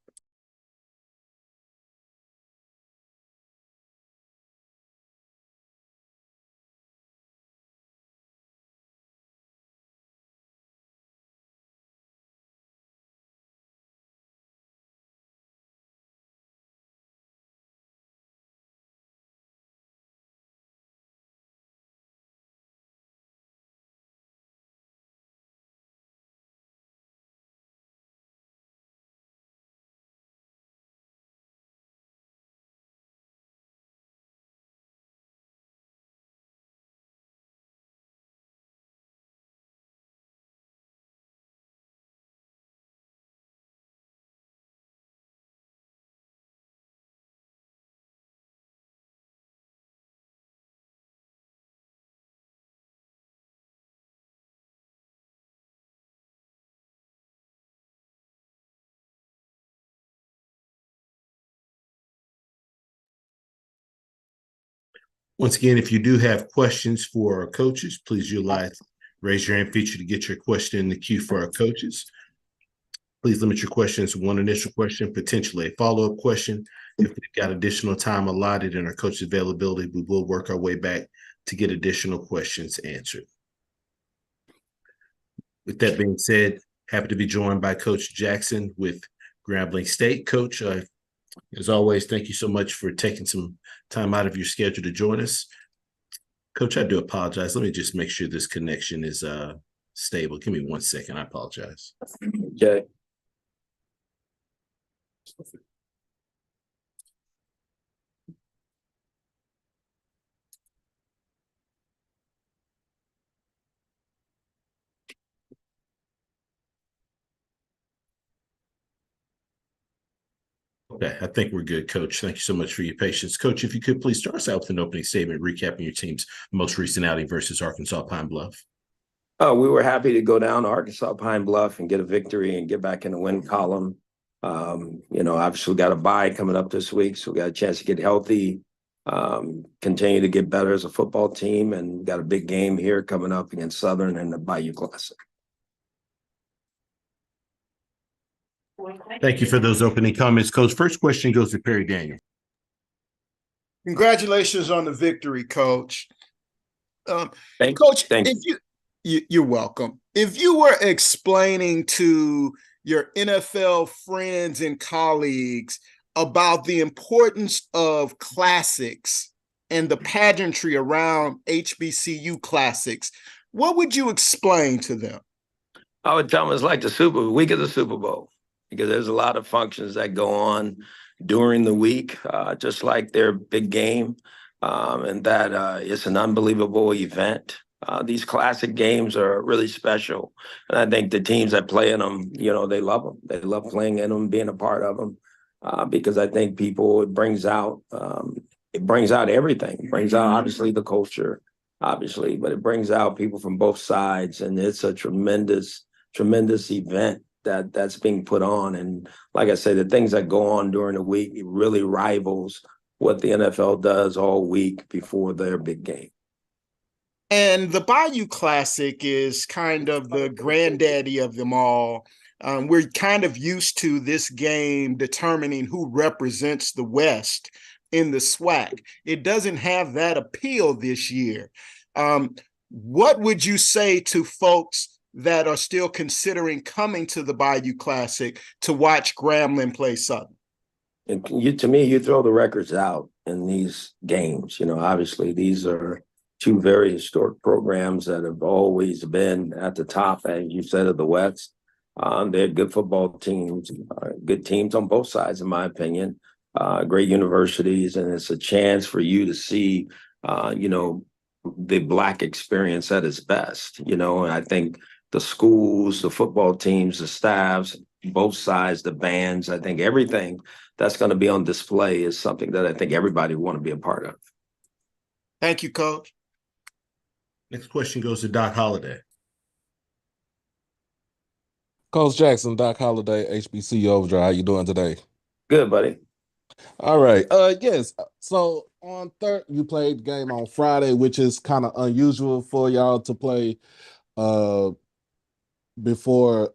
Once again, if you do have questions for our coaches, please utilize raise your hand feature to get your question in the queue for our coaches. Please limit your questions to one initial question, potentially a follow-up question. If we've got additional time allotted in our coach's availability, we will work our way back to get additional questions answered. With that being said, happy to be joined by Coach Jackson with Grambling State. Coach, as always, thank you so much for taking some time out of your schedule to join us. Coach, I do apologize. Let me just make sure this connection is stable. Give me 1 second. I apologize. Okay. Okay, I think we're good, Coach. Thank you so much for your patience. Coach, if you could please start us out with an opening statement recapping your team's most recent outing versus Arkansas Pine Bluff. We were happy to go down to Arkansas Pine Bluff and get a victory and get back in the win column. Obviously we got a bye coming up this week, so we got a chance to get healthy, continue to get better as a football team, and got a big game here coming up against Southern in the Bayou Classic. Thank you for those opening comments, Coach. First question goes to Perry Daniel. Congratulations on the victory, Coach. Thank you. You're welcome. If you were explaining to your NFL friends and colleagues about the importance of classics and the pageantry around HBCU classics, what would you explain to them? I would tell them it's like the week of the Super Bowl, because there's a lot of functions that go on during the week, just like their big game, and that it's an unbelievable event. These classic games are really special, and I think the teams that play in them, they love them. They love playing in them, being a part of them, because I think it brings out everything. It brings out obviously the culture, obviously, but it brings out people from both sides, and it's a tremendous event that's being put on. And like I say, the things that go on during the week, it really rivals what the NFL does all week before their big game. And the Bayou Classic is kind of the granddaddy of them all. We're kind of used to this game determining who represents the West in the SWAC. It doesn't have that appeal this year. What would you say to folks that are still considering coming to the Bayou Classic to watch Grambling play Southern? To me, you throw the records out in these games. Obviously these are two very historic programs that have always been at the top, as you said, of the West. They're good football teams, good teams on both sides, in my opinion, great universities, and it's a chance for you to see, the Black experience at its best, and I think the schools, the football teams, the staffs, both sides, the bands, I think everything that's going to be on display is something that I think everybody want to be a part of. Thank you, Coach. Next question goes to Doc Holliday. Coach Jackson, Doc Holliday, HBCU Overdrive. How you doing today? Good, buddy. All right. Yes. So on third, you played the game on Friday, which is kind of unusual for y'all to play before,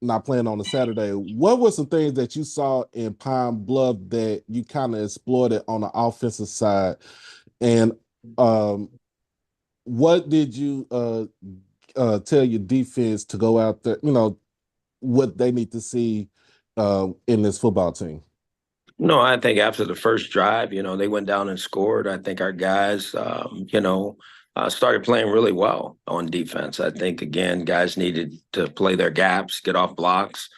not playing on a Saturday. What were some things that you saw in Pine Bluff that you kind of exploited on the offensive side? And what did you tell your defense to go out there, what they need to see in this football team? No, I think after the first drive, they went down and scored. I think our guys, started playing really well on defense. I think, again, guys needed to play their gaps, get off blocks,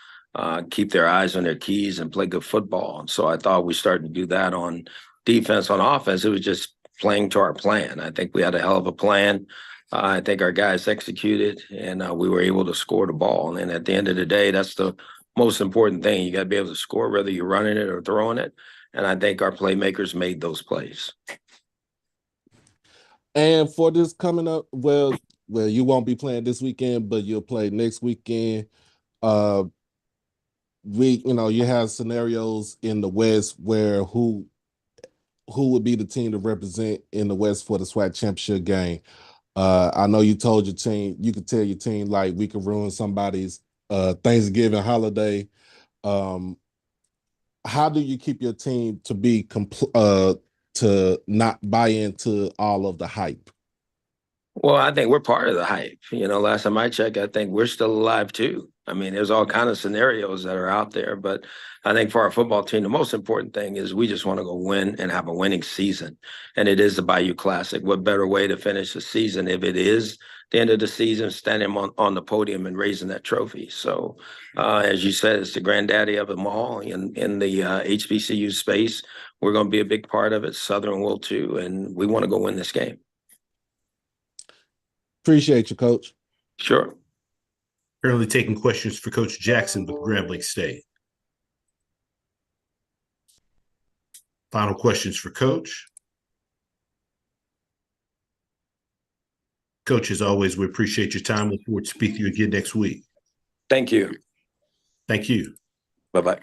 keep their eyes on their keys, and play good football. And so I thought we started to do that on defense. On offense, it was just playing to our plan. I think we had a hell of a plan. I think our guys executed, and we were able to score the ball. And at the end of the day, that's the most important thing. You got to be able to score, whether you're running it or throwing it. And I think our playmakers made those plays. And for this coming up, well, you won't be playing this weekend, but you'll play next weekend. You have scenarios in the West where who would be the team to represent in the West for the SWAC championship game. I know you told your team, you could tell your team, like, we could ruin somebody's Thanksgiving holiday. How do you keep your team to be to not buy into all of the hype? Well, I think we're part of the hype. Last time I checked, I think we're still alive too. I mean, there's all kinds of scenarios that are out there, but I think for our football team, the most important thing is we just want to go win and have a winning season. And it is the Bayou Classic. What better way to finish the season if it is the end of the season, standing on the podium and raising that trophy. So, as you said, it's the granddaddy of them all in the HBCU space. We're going to be a big part of it. Southern will too, and we want to go win this game. Appreciate you, Coach. Sure. Currently taking questions for Coach Jackson with Grambling State. Final questions for Coach. Coach, as always, we appreciate your time. Look forward to speaking to you again next week. Thank you. Thank you. Bye-bye. All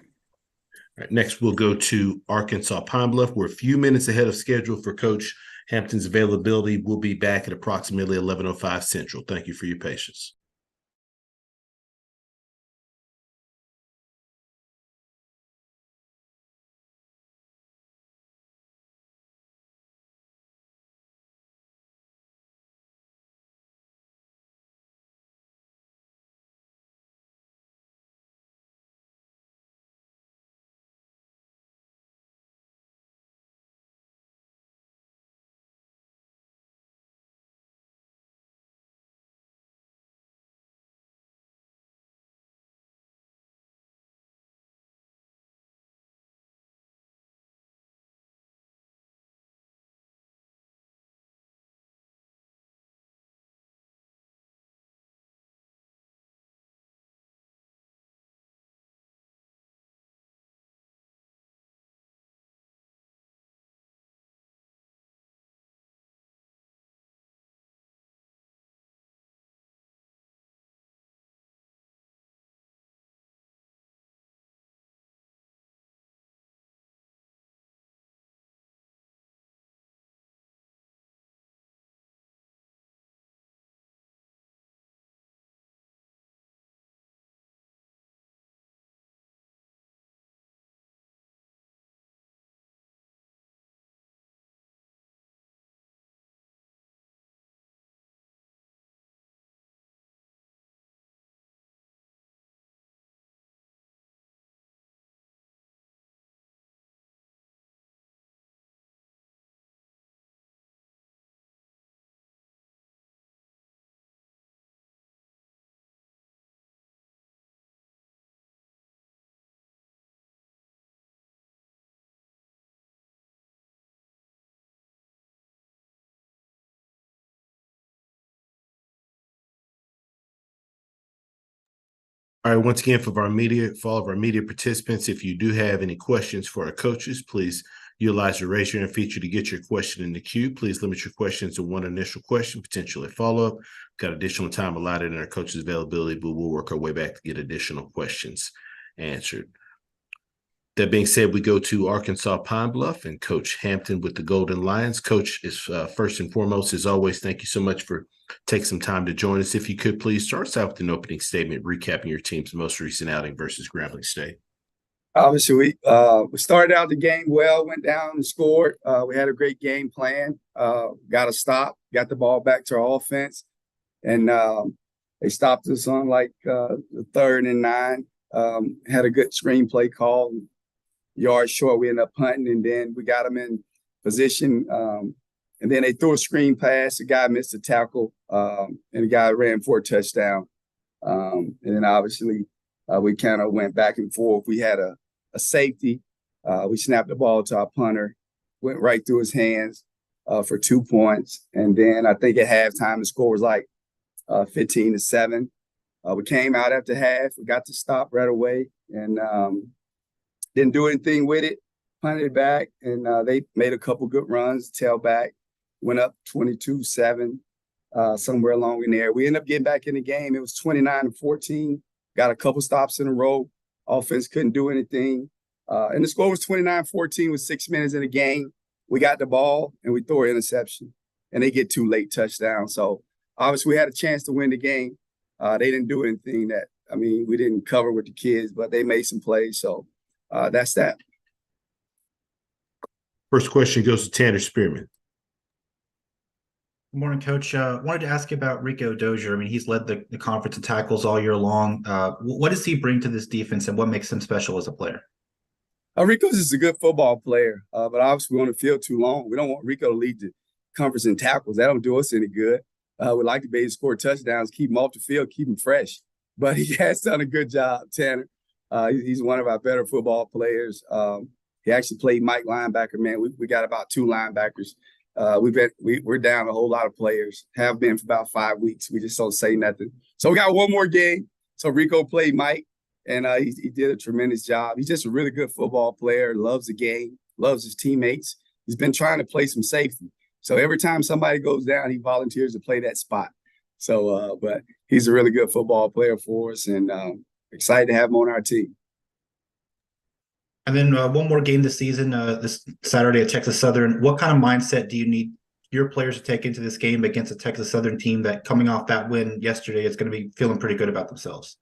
right, next, we'll go to Arkansas Pine Bluff. We're a few minutes ahead of schedule for Coach Hampton's availability. We'll be back at approximately 11:05 Central. Thank you for your patience. All right, once again, for all of our media participants, if you do have any questions for our coaches, please utilize the raise your hand feature to get your question in the queue. Please limit your questions to one initial question, potentially follow-up. Got additional time allotted in our coaches' availability, but we'll work our way back to get additional questions answered. That being said, we go to Arkansas Pine Bluff and Coach Hampton with the Golden Lions. Coach, is first and foremost, as always, thank you so much for taking some time to join us. If you could, please start us out with an opening statement recapping your team's most recent outing versus Grambling State. Obviously, we started out the game well, went down and scored. We had a great game plan, got a stop, got the ball back to our offense, and they stopped us on like the 3rd and 9. Had a good screenplay call. Yards short, we ended up punting, and then we got them in position. And then they threw a screen pass. The guy missed a tackle, and the guy ran for a touchdown. And then obviously we kind of went back and forth. We had a safety. We snapped the ball to our punter, went right through his hands for 2 points. And then I think at halftime the score was like 15-7. We came out after half. We got the stop right away and didn't do anything with it, punted it back, and they made a couple good runs, tailback, went up 22-7, somewhere along in there. We ended up getting back in the game. It was 29-14, got a couple stops in a row. Offense couldn't do anything. And the score was 29-14 with 6 minutes in the game. We got the ball, and we throw an interception, and they get 2 late touchdowns. So obviously we had a chance to win the game. They didn't do anything we didn't cover with the kids, but they made some plays. So that's that. First question goes to Tanner Spearman. Good morning, Coach. Wanted to ask you about Rico Dozier. I mean, he's led the conference in tackles all year long. What does he bring to this defense, and what makes him special as a player? Rico's just a good football player, but obviously we're on the field too long. We don't want Rico to lead the conference in tackles. That don't do us any good. We'd like to be able to score touchdowns, keep him off the field, keep him fresh. But he has done a good job, Tanner. He's one of our better football players. He actually played Mike linebacker, man. We got about 2 linebackers. We're down a whole lot of players, have been for about 5 weeks. We just don't say nothing. So we got one more game. So Rico played Mike, and he did a tremendous job. He's just a really good football player, loves the game, loves his teammates. He's been trying to play some safety. So every time somebody goes down, he volunteers to play that spot. So, but he's a really good football player for us, and excited to have him on our team. And then one more game this season, this Saturday at Texas Southern. What kind of mindset do you need your players to take into this game against a Texas Southern team that, coming off that win yesterday, is going to be feeling pretty good about themselves?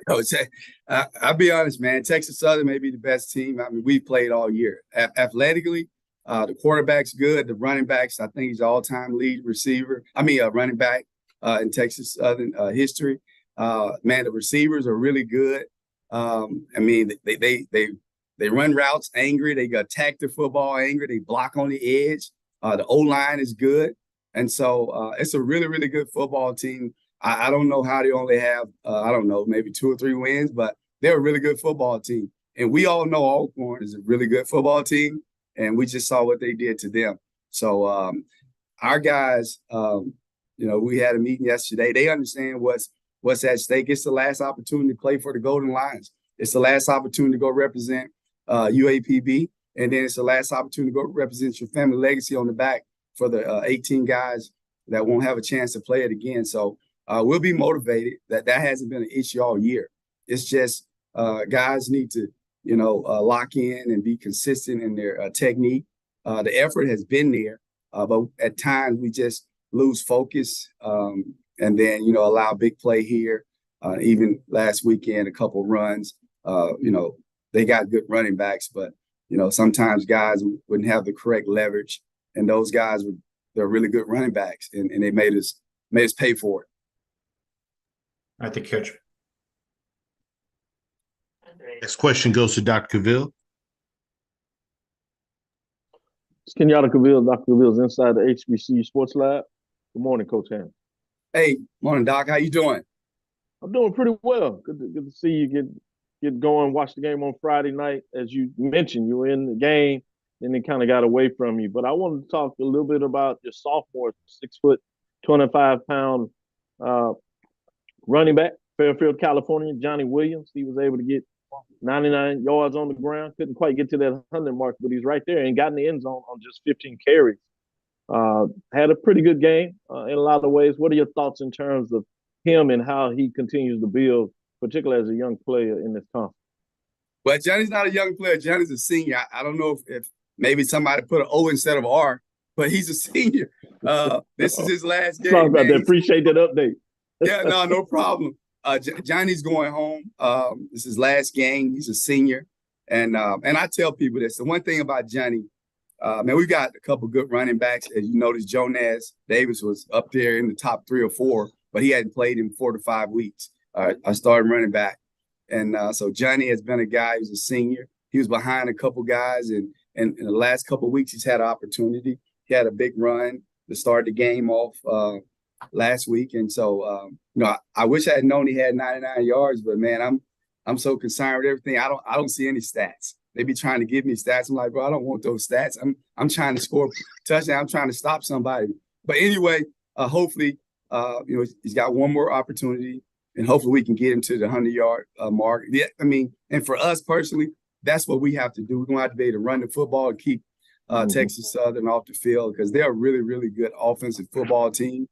I'll be honest, man. Texas Southern may be the best team. I mean, we've played all year. Athletically, the quarterback's good. The running backs, I think he's all-time lead receiver. Running back in Texas Southern history. Man, the receivers are really good. They run routes angry. They attack the football angry. They block on the edge. The O-line is good. And so it's a really, really good football team. I don't know how they only have, maybe 2 or 3 wins, but they're a really good football team. And we all know Alcorn is a really good football team, and we just saw what they did to them. So our guys, we had a meeting yesterday. They understand what's at stake. It's the last opportunity to play for the Golden Lions. It's the last opportunity to go represent UAPB, and then it's the last opportunity to go represent your family legacy on the back for the 18 guys that won't have a chance to play it again. So we'll be motivated. That hasn't been an issue all year. It's just guys need to, lock in and be consistent in their technique. The effort has been there, but at times we just lose focus and then, allow big play here. Even last weekend, a couple runs, they got good running backs, but, sometimes guys wouldn't have the correct leverage, and those guys they're really good running backs, and they made us pay for it. I think, Coach. Next question goes to Dr. Cavill. It's Kenyatta Cavill. Dr. Cavill's inside the HBCU Sports Lab. Good morning, Coach Hampton. Hey, morning, Doc. How you doing? I'm doing pretty well. Good to see you get going. Watch the game on Friday night. As you mentioned, you were in the game, and it kind of got away from you. But I wanted to talk a little bit about your sophomore, 6 foot, 25-pound running back, Fairfield, California, Johnny Williams. He was able to get 99 yards on the ground. Couldn't quite get to that 100 mark, but he's right there and got in the end zone on just 15 carries. Had a pretty good game in a lot of ways. What are your thoughts in terms of him and how he continues to build, particularly as a young player in this conference? Well, Johnny's not a young player. Johnny's a senior. I don't know if maybe somebody put an O instead of R, but he's a senior. This is his last game. Sorry about that. Appreciate that update. Yeah, no problem. Johnny's going home. This is his last game. He's a senior. And I tell people this. The one thing about Johnny, we've got a couple good running backs. As you notice, Jonas Davis was up there in the top 3 or 4, but he hadn't played in 4 to 5 weeks. I started running back. And so Johnny has been a guy who's a senior. He was behind a couple guys, and in the last couple of weeks, he's had an opportunity. He had a big run to start the game off last week. And so, I wish I had known he had 99 yards, but man, I'm so concerned with everything. I don't see any stats. They be trying to give me stats. I'm like, bro, I don't want those stats. I'm trying to score a touchdown. I'm trying to stop somebody. But anyway, hopefully, he's got one more opportunity, and hopefully we can get him to the 100-yard mark. Yeah, and for us personally, that's what we have to do. We're going to have to be able to run the football and keep Texas Southern off the field, because they're a really, really good offensive football team.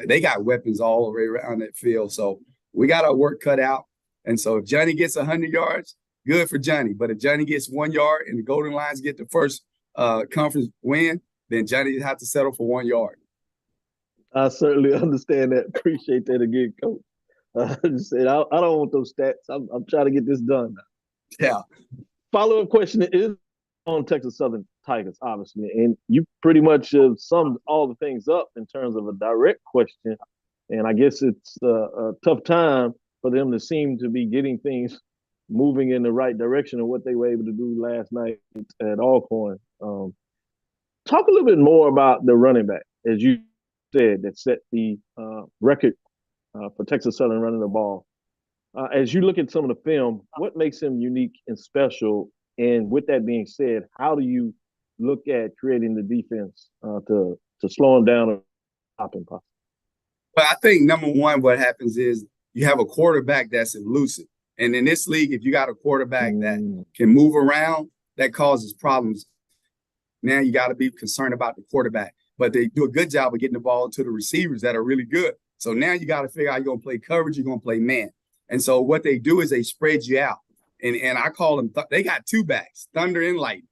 They got weapons all over around that field. So we got our work cut out. And so if Johnny gets 100 yards, good for Johnny. But if Johnny gets 1 yard and the Golden Lions get the first conference win, then Johnny has to settle for 1 yard. I certainly understand that. Appreciate that again, Coach. I don't want those stats. I'm trying to get this done now. Yeah. Follow-up question is on Texas Southern Tigers, obviously, and you pretty much summed all the things up in terms of a direct question. And I guess it's a tough time for them to seem to be getting things moving in the right direction of what they were able to do last night at Alcorn. Talk a little bit more about the running back, as you said, that set the record for Texas Southern running the ball. As you look at some of the film, what makes him unique and special? And with that being said, how do you look at creating the defense to slow him down or stop him possibly? Well, I think number one, what happens is you have a quarterback that's elusive. And in this league, if you got a quarterback that can move around, that causes problems. Now you got to be concerned about the quarterback. But they do a good job of getting the ball to the receivers that are really good. So now you got to figure out you're going to play coverage, you're going to play man. And so what they do is they spread you out. And I call them, they got two backs, Thunder and Lightning.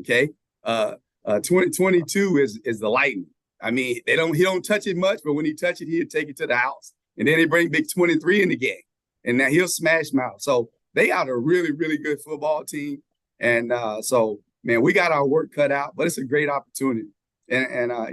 Okay. 2022 is the Lightning. I mean, he don't touch it much, but when he touch it, he'll take it to the house. And then they bring big 23 in the game. And now he'll smash mouth. So they are a really, really good football team. And so, man, we got our work cut out, but it's a great opportunity. And I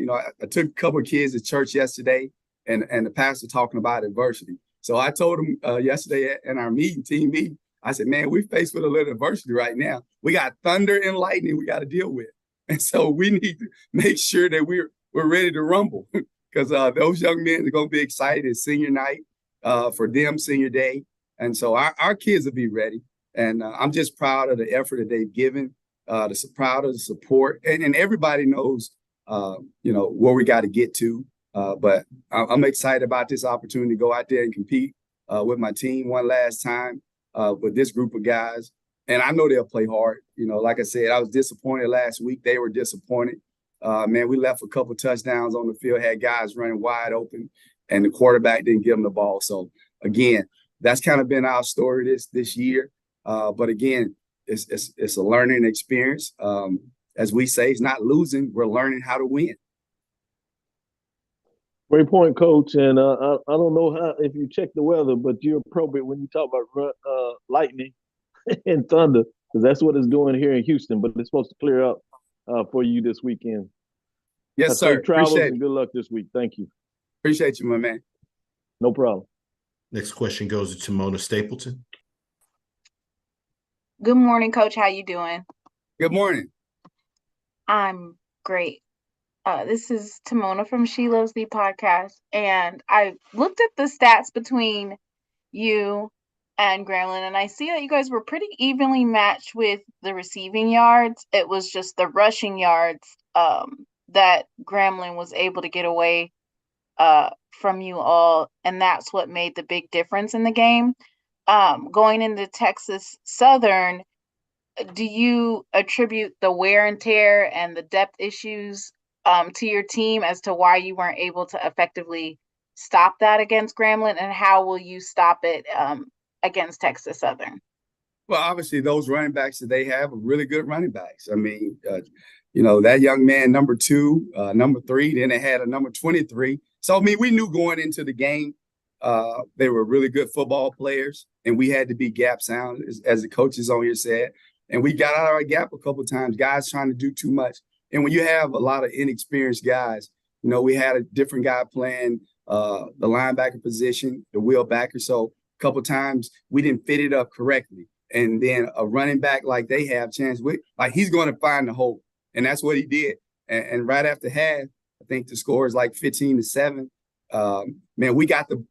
took a couple of kids to church yesterday, and the pastor talking about adversity. So I told him yesterday in our team meeting, I said, man, we're faced with a little adversity right now. We got thunder and lightning we got to deal with. And so we need to make sure that we're ready to rumble because those young men are going to be excited at senior night for them, senior day. And so our kids will be ready. And I'm just proud of the effort that they've given, proud of the support. And everybody knows, where we got to get to. But I'm excited about this opportunity to go out there and compete with my team one last time with this group of guys. And I know they'll play hard. Like I said, I was disappointed last week. They were disappointed. Man, we left a couple touchdowns on the field, had guys running wide open, and the quarterback didn't give them the ball. So, again, that's kind of been our story this year. But, again, it's a learning experience. As we say, it's not losing. We're learning how to win. Great point, Coach. And I don't know if you check the weather, but you're appropriate when you talk about lightning and thunder, because that's what it's doing here in Houston. But it's supposed to clear up for you this weekend. Yes, sir. Safe travels and good luck this week. Thank you. Appreciate you, my man. No problem. Next question goes to Mona Stapleton. Good morning, Coach. How you doing? Good morning. I'm great. This is Timona from She Loves Thee podcast, and I looked at the stats between you and Gremlin, and I see that you guys were pretty evenly matched with the receiving yards. It was just the rushing yards that Gremlin was able to get away from you all, and that's what made the big difference in the game. Going into Texas Southern, do you attribute the wear and tear and the depth issues to your team as to why you weren't able to effectively stop that against Gremlin, and how will you stop it against Texas Southern? Well, obviously those running backs that they have are really good running backs. I mean, that young man, number 2, number 3, then they had a number 23. So, I mean, we knew going into the game, they were really good football players, and we had to be gap sound, as the coaches on here said. And we got out of our gap a couple of times, guys trying to do too much. And when you have a lot of inexperienced guys, we had a different guy playing the linebacker position, the wheel backer. So a couple of times we didn't fit it up correctly. And then a running back like they have chance with, like he's going to find the hole. And that's what he did. And right after half, I think the score is like 15-7. Man, we got the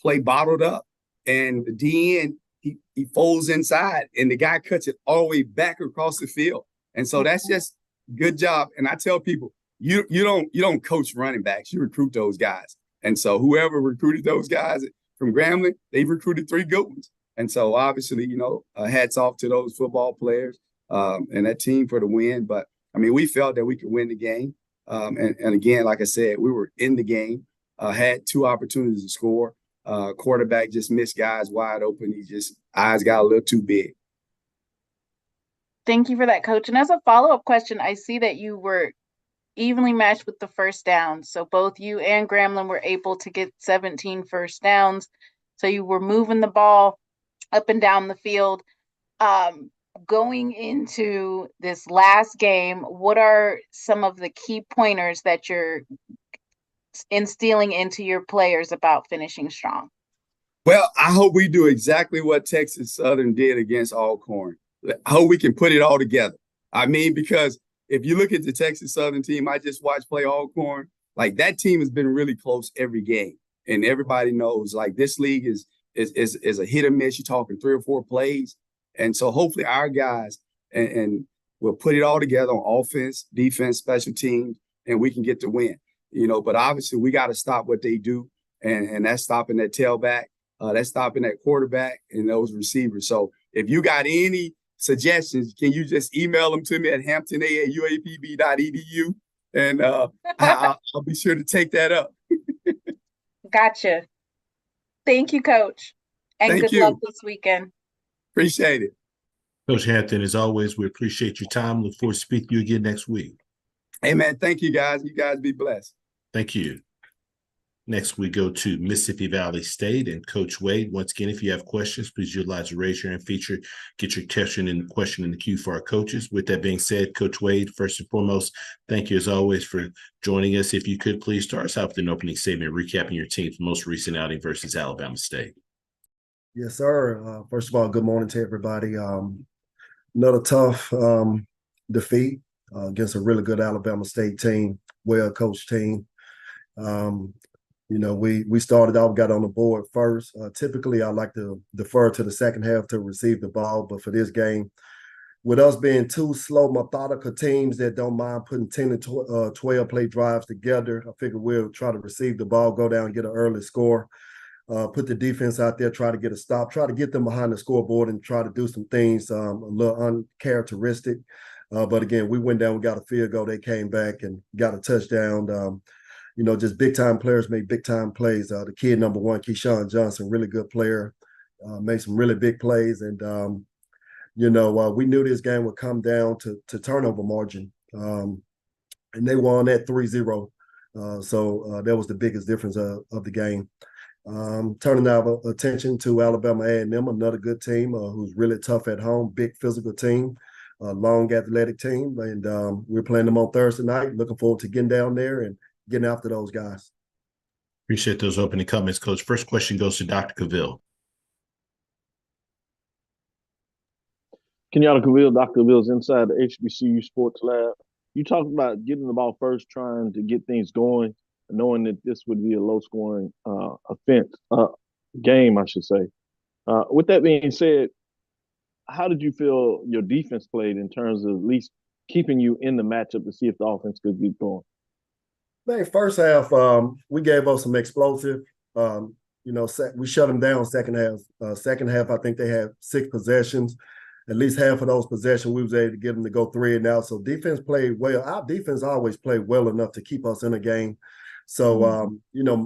play bottled up. And the DN, he folds inside, and the guy cuts it all the way back across the field. And so that's just good job. And I tell people, you don't coach running backs, you recruit those guys. And so whoever recruited those guys from Grambling, they've recruited 3 good ones. And so obviously, hats off to those football players and that team for the win. But I mean, we felt that we could win the game. And again, like I said, we were in the game, had 2 opportunities to score. Quarterback just missed guys wide open. Eyes got a little too big. Thank you for that, Coach. And as a follow-up question, I see that you were evenly matched with the first downs. So both you and Gremlin were able to get 17 first downs. So you were moving the ball up and down the field. Going into this last game, what are some of the key pointers that you're instilling into your players about finishing strong? Well, I hope we do exactly what Texas Southern did against Alcorn. I hope we can put it all together. I mean, because if you look at the Texas Southern team, I just watched play Alcorn. Like, that team has been really close every game. And everybody knows, like, this league is a hit or miss. You're talking 3 or 4 plays. And so hopefully our guys and we'll put it all together on offense, defense, special teams, and we can get the win. But obviously we got to stop what they do. And that's stopping that tailback. That's stopping that quarterback and those receivers. So if you got any suggestions, can you just email them to me at hampton@uapb.edu, and I'll be sure to take that up. Gotcha. Thank you, Coach. And Thank good you. luck this weekend. Appreciate it. Coach Hampton, as always, we appreciate your time. Look forward to speaking to you again next week. Hey, man, thank you, guys. You guys be blessed. Thank you. Next, we go to Mississippi Valley State and Coach Wade. Once again, if you have questions, please utilize the raise your hand feature. Get your question in the queue for our coaches. With that being said, Coach Wade, first and foremost, thank you as always for joining us. If you could please start us out with an opening statement, recapping your team's most recent outing versus Alabama State. Yes, sir. First of all, good morning to everybody. Another tough defeat against a really good Alabama State team, well-coached team. We started out, got on the board first. Typically, I like to defer to the second half to receive the ball, but for this game, with us being two slow, methodical teams that don't mind putting 10 to 12 play drives together, I figured we'll try to receive the ball, go down, get an early score, put the defense out there, try to get a stop, try to get them behind the scoreboard and try to do some things a little uncharacteristic. But again, we went down, we got a field goal, they came back and got a touchdown. Just big-time players made big-time plays. The kid, number one, Keyshawn Johnson, really good player, made some really big plays. And, we knew this game would come down to turnover margin. And they won at 3-0. So that was the biggest difference of the game. Turning our attention to Alabama A&M, another good team who's really tough at home, big physical team, long athletic team. And we're playing them on Thursday night. Looking forward to getting down there and getting after those guys. Appreciate those opening comments, Coach. First question goes to Dr. Cavill. Kenyatta Cavill, Dr. Cavill's inside the HBCU Sports Lab. You talked about getting the ball first, trying to get things going, knowing that this would be a low-scoring game, I should say. With that being said, how did you feel your defense played in terms of at least keeping you in the matchup to see if the offense could keep going? Man, first half, we gave up some explosive. We shut them down second half. Second half, I think they had 6 possessions. At least half of those possessions, we was able to get them to go 3 and out. So defense played well. Our defense always played well enough to keep us in a game. So,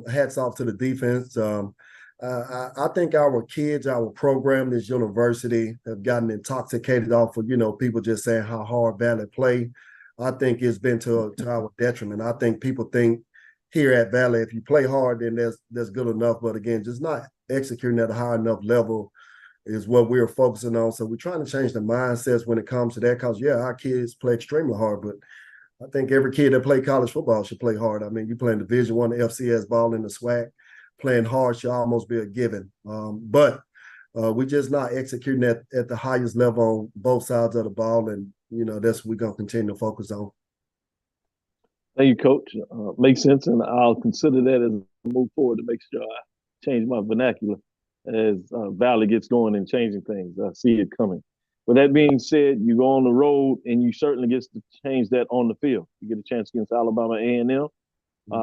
hats off to the defense. I think our kids, our program, this university have gotten intoxicated off of, people just saying how hard Valley play. I think it's been to our detriment. I think people think here at Valley, if you play hard, then that's good enough. But again, just not executing at a high enough level is what we're focusing on. So we're trying to change the mindsets when it comes to that because, our kids play extremely hard. But I think every kid that play college football should play hard. I mean, you playing Division I FCS ball in the SWAC, playing hard should almost be a given. But we're just not executing at the highest level on both sides of the ball. And, that's what we're going to continue to focus on. Thank you, Coach. Makes sense, and I'll consider that as I move forward to make sure I change my vernacular as Valley gets going and changing things. I see it coming. With that being said, you go on the road, and you certainly get to change that on the field. You get a chance against Alabama A&M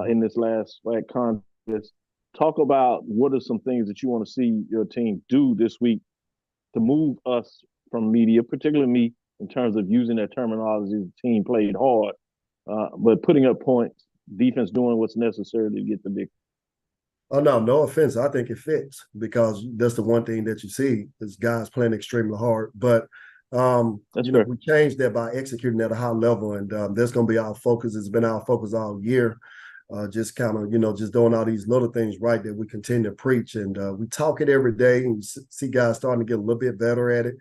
in this last SWAC contest. Talk about what are some things that you want to see your team do this week to move us from media, particularly me, in terms of using that terminology. The team played hard, but putting up points, defense doing what's necessary to get the big. Oh, no offense. I think it fits because that's the one thing that you see is guys playing extremely hard. But we changed that by executing at a high level, and that's going to be our focus. It's been our focus all year. Just kind of, just doing all these little things right that we continue to preach. And we talk it every day and see guys starting to get a little bit better at it.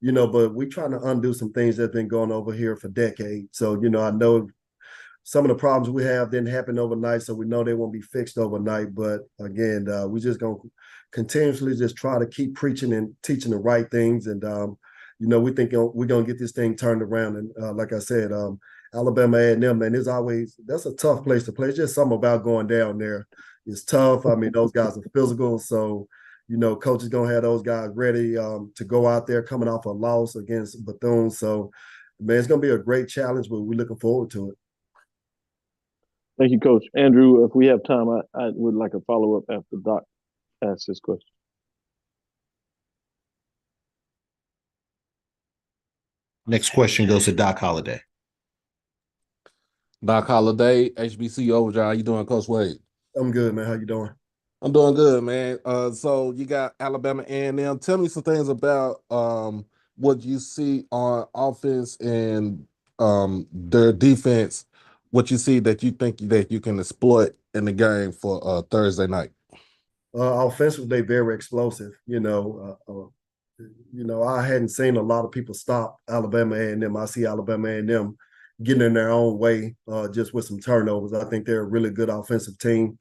But we're trying to undo some things that have been going over here for decades. So, I know some of the problems we have didn't happen overnight, so we know they won't be fixed overnight. But again, we're just going to continuously just try to keep preaching and teaching the right things. And, we think we're going to get this thing turned around. And like I said, Alabama A&M, man, that's a tough place to play. It's just something about going down there. It's tough. I mean, those guys are physical. So, coach is going to have those guys ready to go out there coming off a loss against Bethune. So, man, it's going to be a great challenge, but we're looking forward to it. Thank you, Coach. Andrew, if we have time, I would like a follow-up after Doc asks this question. Next question goes to Doc Holliday. Doc Holliday, HBC Overdrive. How you doing, Coach Wade? I'm good, man. How you doing? I'm doing good, man. So you got Alabama A&M. Tell me some things about what you see on offense and their defense. What you see that you think that you can exploit in the game for Thursday night. Offensively, they very explosive. I hadn't seen a lot of people stop Alabama A&M. I see Alabama A&M getting in their own way just with some turnovers. I think they're a really good offensive team.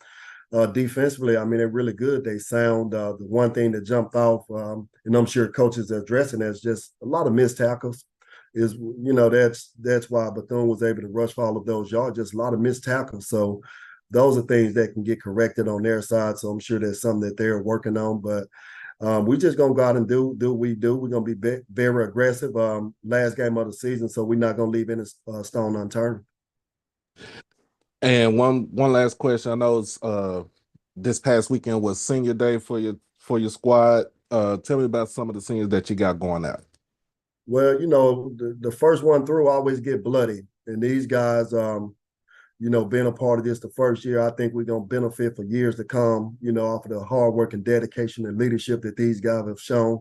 Defensively, I mean, they're really good. They sound the one thing that jumped off, and I'm sure coaches are addressing that's just a lot of missed tackles. That's why Bethune was able to rush for all of those yards, just a lot of missed tackles. So those are things that can get corrected on their side. So I'm sure that's something that they're working on. But we're just gonna go out and do what we do. We're gonna be very aggressive. Last game of the season, so we're not gonna leave any stone unturned. And one last question. I know it's this past weekend was senior day for your squad. Tell me about some of the seniors that you got going out. Well, the first one through always get bloody, and these guys, being a part of this the first year, I think we're gonna benefit for years to come. Off of the hard work and dedication and leadership that these guys have shown.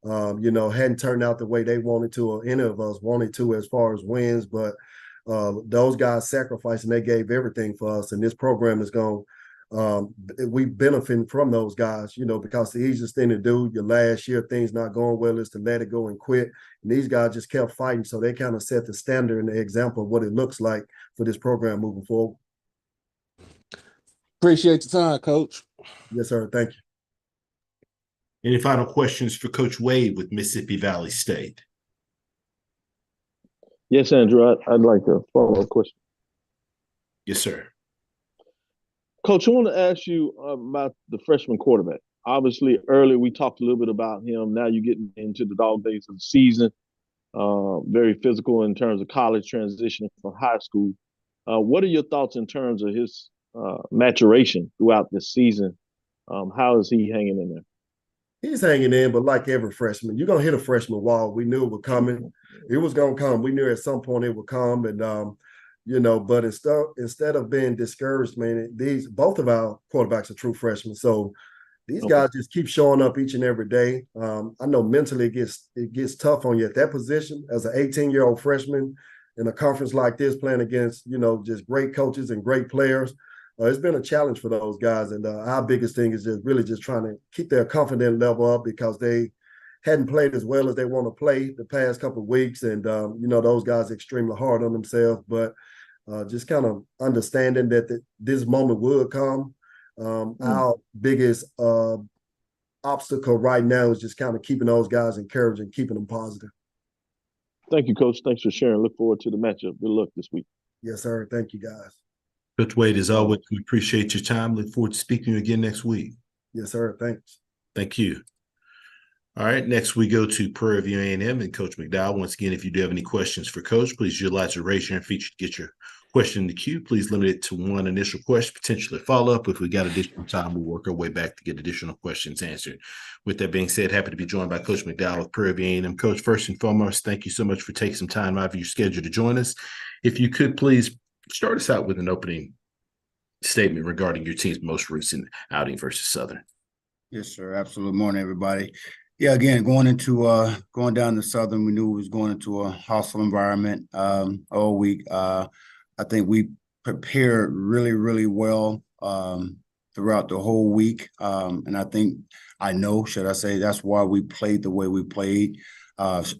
Hadn't turned out the way they wanted to, or any of us wanted to, as far as wins, but. Those guys sacrificed and they gave everything for us. And this program is going, we benefit from those guys, because the easiest thing to do your last year, things not going well, is to let it go and quit. And these guys just kept fighting. So they kind of set the standard and the example of what it looks like for this program moving forward. Appreciate your time, Coach. Yes, sir. Thank you. Any final questions for Coach Wade with Mississippi Valley State? Yes, Andrew, I'd like a follow-up question. Yes, sir. Coach, I want to ask you about the freshman quarterback. Obviously, earlier we talked a little bit about him. Now you're getting into the dog days of the season. Very physical in terms of college transitioning from high school. What are your thoughts in terms of his maturation throughout this season? How is he hanging in there? He's hanging in, but like every freshman, you're going to hit a freshman wall. We knew it was coming. It was going to come. We knew at some point it would come. And, but instead of being discouraged, man, both of our quarterbacks are true freshmen. So these guys just keep showing up each and every day. I know mentally it gets tough on you at that position as an 18-year-old freshman in a conference like this, playing against, just great coaches and great players. It's been a challenge for those guys, and our biggest thing is just trying to keep their confidence level up, because they hadn't played as well as they want to play the past couple of weeks, and those guys are extremely hard on themselves. But just kind of understanding that this moment would come. Our biggest obstacle right now is just kind of keeping those guys encouraged and keeping them positive. Thank you, Coach. Thanks for sharing. Look forward to the matchup. Good luck this week. Yes, sir. Thank you, guys. Coach Wade, as always, we appreciate your time. Look forward to speaking to you again next week. Yes, sir. Thanks. Thank you. All right, next we go to Prairie View A&M and Coach McDowell. Once again, if you do have any questions for Coach, please utilize the raise hand feature to get your question in the queue. Please limit it to one initial question, potentially follow-up. If we got additional time, we'll work our way back to get additional questions answered. With that being said, happy to be joined by Coach McDowell with Prairie View A&M. Coach, first and foremost, thank you so much for taking some time out of your schedule to join us. If you could please start us out with an opening statement regarding your team's most recent outing versus Southern. Yes, sir. Absolute morning, everybody. Yeah, again, going down to Southern, we knew we was going into a hostile environment all week. I think we prepared really, really well throughout the whole week. And should I say, that's why we played the way we played.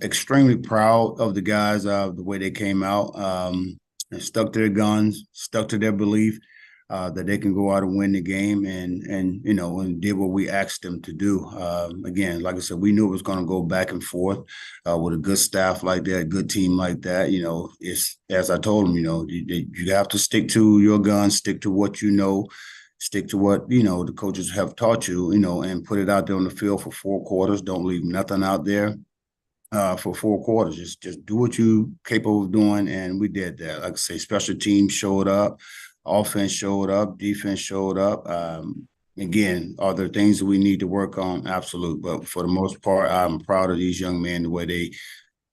Extremely proud of the guys, the way they came out and stuck to their guns, stuck to their belief that they can go out and win the game and did what we asked them to do. Again, like I said, we knew it was going to go back and forth with a good staff like that, a good team like that. It's, as I told them, you have to stick to your guns, stick to what you know, stick to what, the coaches have taught you, and put it out there on the field for 4 quarters. Don't leave nothing out there for 4 quarters. Just do what you're capable of doing, and we did that. Like I say, special teams showed up. Offense showed up, defense showed up. Again, are there things that we need to work on? Absolutely. But for the most part, I'm proud of these young men, the way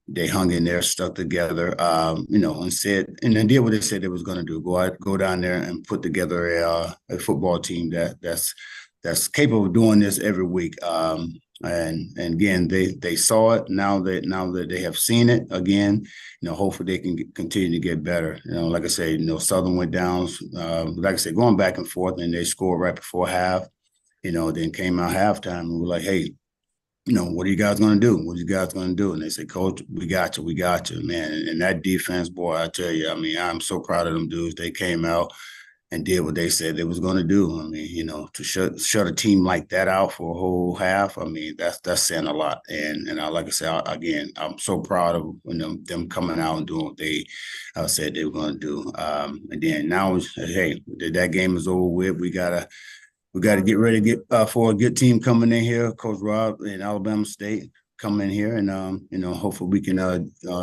they hung in there, stuck together, and then did what they said they was going to do. Go down there and put together a football team that's that's capable of doing this every week. And again, they saw it. Now that they have seen it again, hopefully they can continue to get better. Like I say, Southern went down, like I said, going back and forth, and they scored right before half. Then came out halftime and we're like, hey, what are you guys going to do? What are you guys going to do? And they said, Coach, we got you, man. And that defense, boy, I tell you, I'm so proud of them dudes. They came out and did what they said they was going to do. To shut a team like that out for a whole half, that's saying a lot. And like I said, again, I'm so proud of them coming out and doing what they said they were going to do. And then now, hey, that game is over with. We gotta get ready to get for a good team coming in here. Coach Rob in Alabama State come in here, and hopefully we can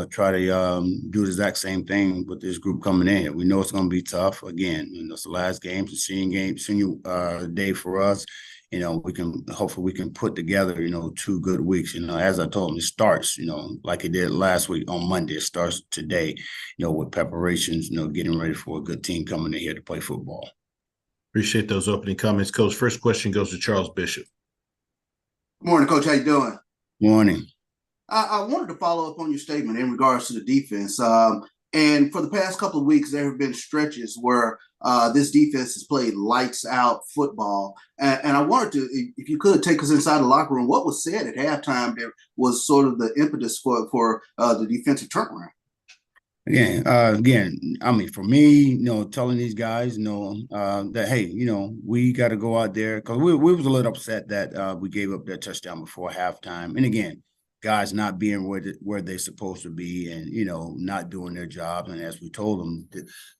try to do the exact same thing with this group coming in here. We know it's going to be tough. Again, it's the last game, it's the senior day for us. Hopefully we can put together 2 good weeks. As I told them, it starts like it did last week on Monday. It starts today, with preparations, getting ready for a good team coming in here to play football. Appreciate those opening comments, Coach. First question goes to Charles Bishop. Good morning, Coach. How you doing? Morning. I wanted to follow up on your statement in regards to the defense. And for the past couple of weeks, there have been stretches where this defense has played lights out football. And I wanted to, if you could, take us inside the locker room. What was said at halftime that was sort of the impetus for the defensive turnaround? Again, for me, telling these guys, that, hey, we got to go out there, because we was a little upset that we gave up that touchdown before halftime. And again, guys not being where they're supposed to be, and not doing their job. And as we told them,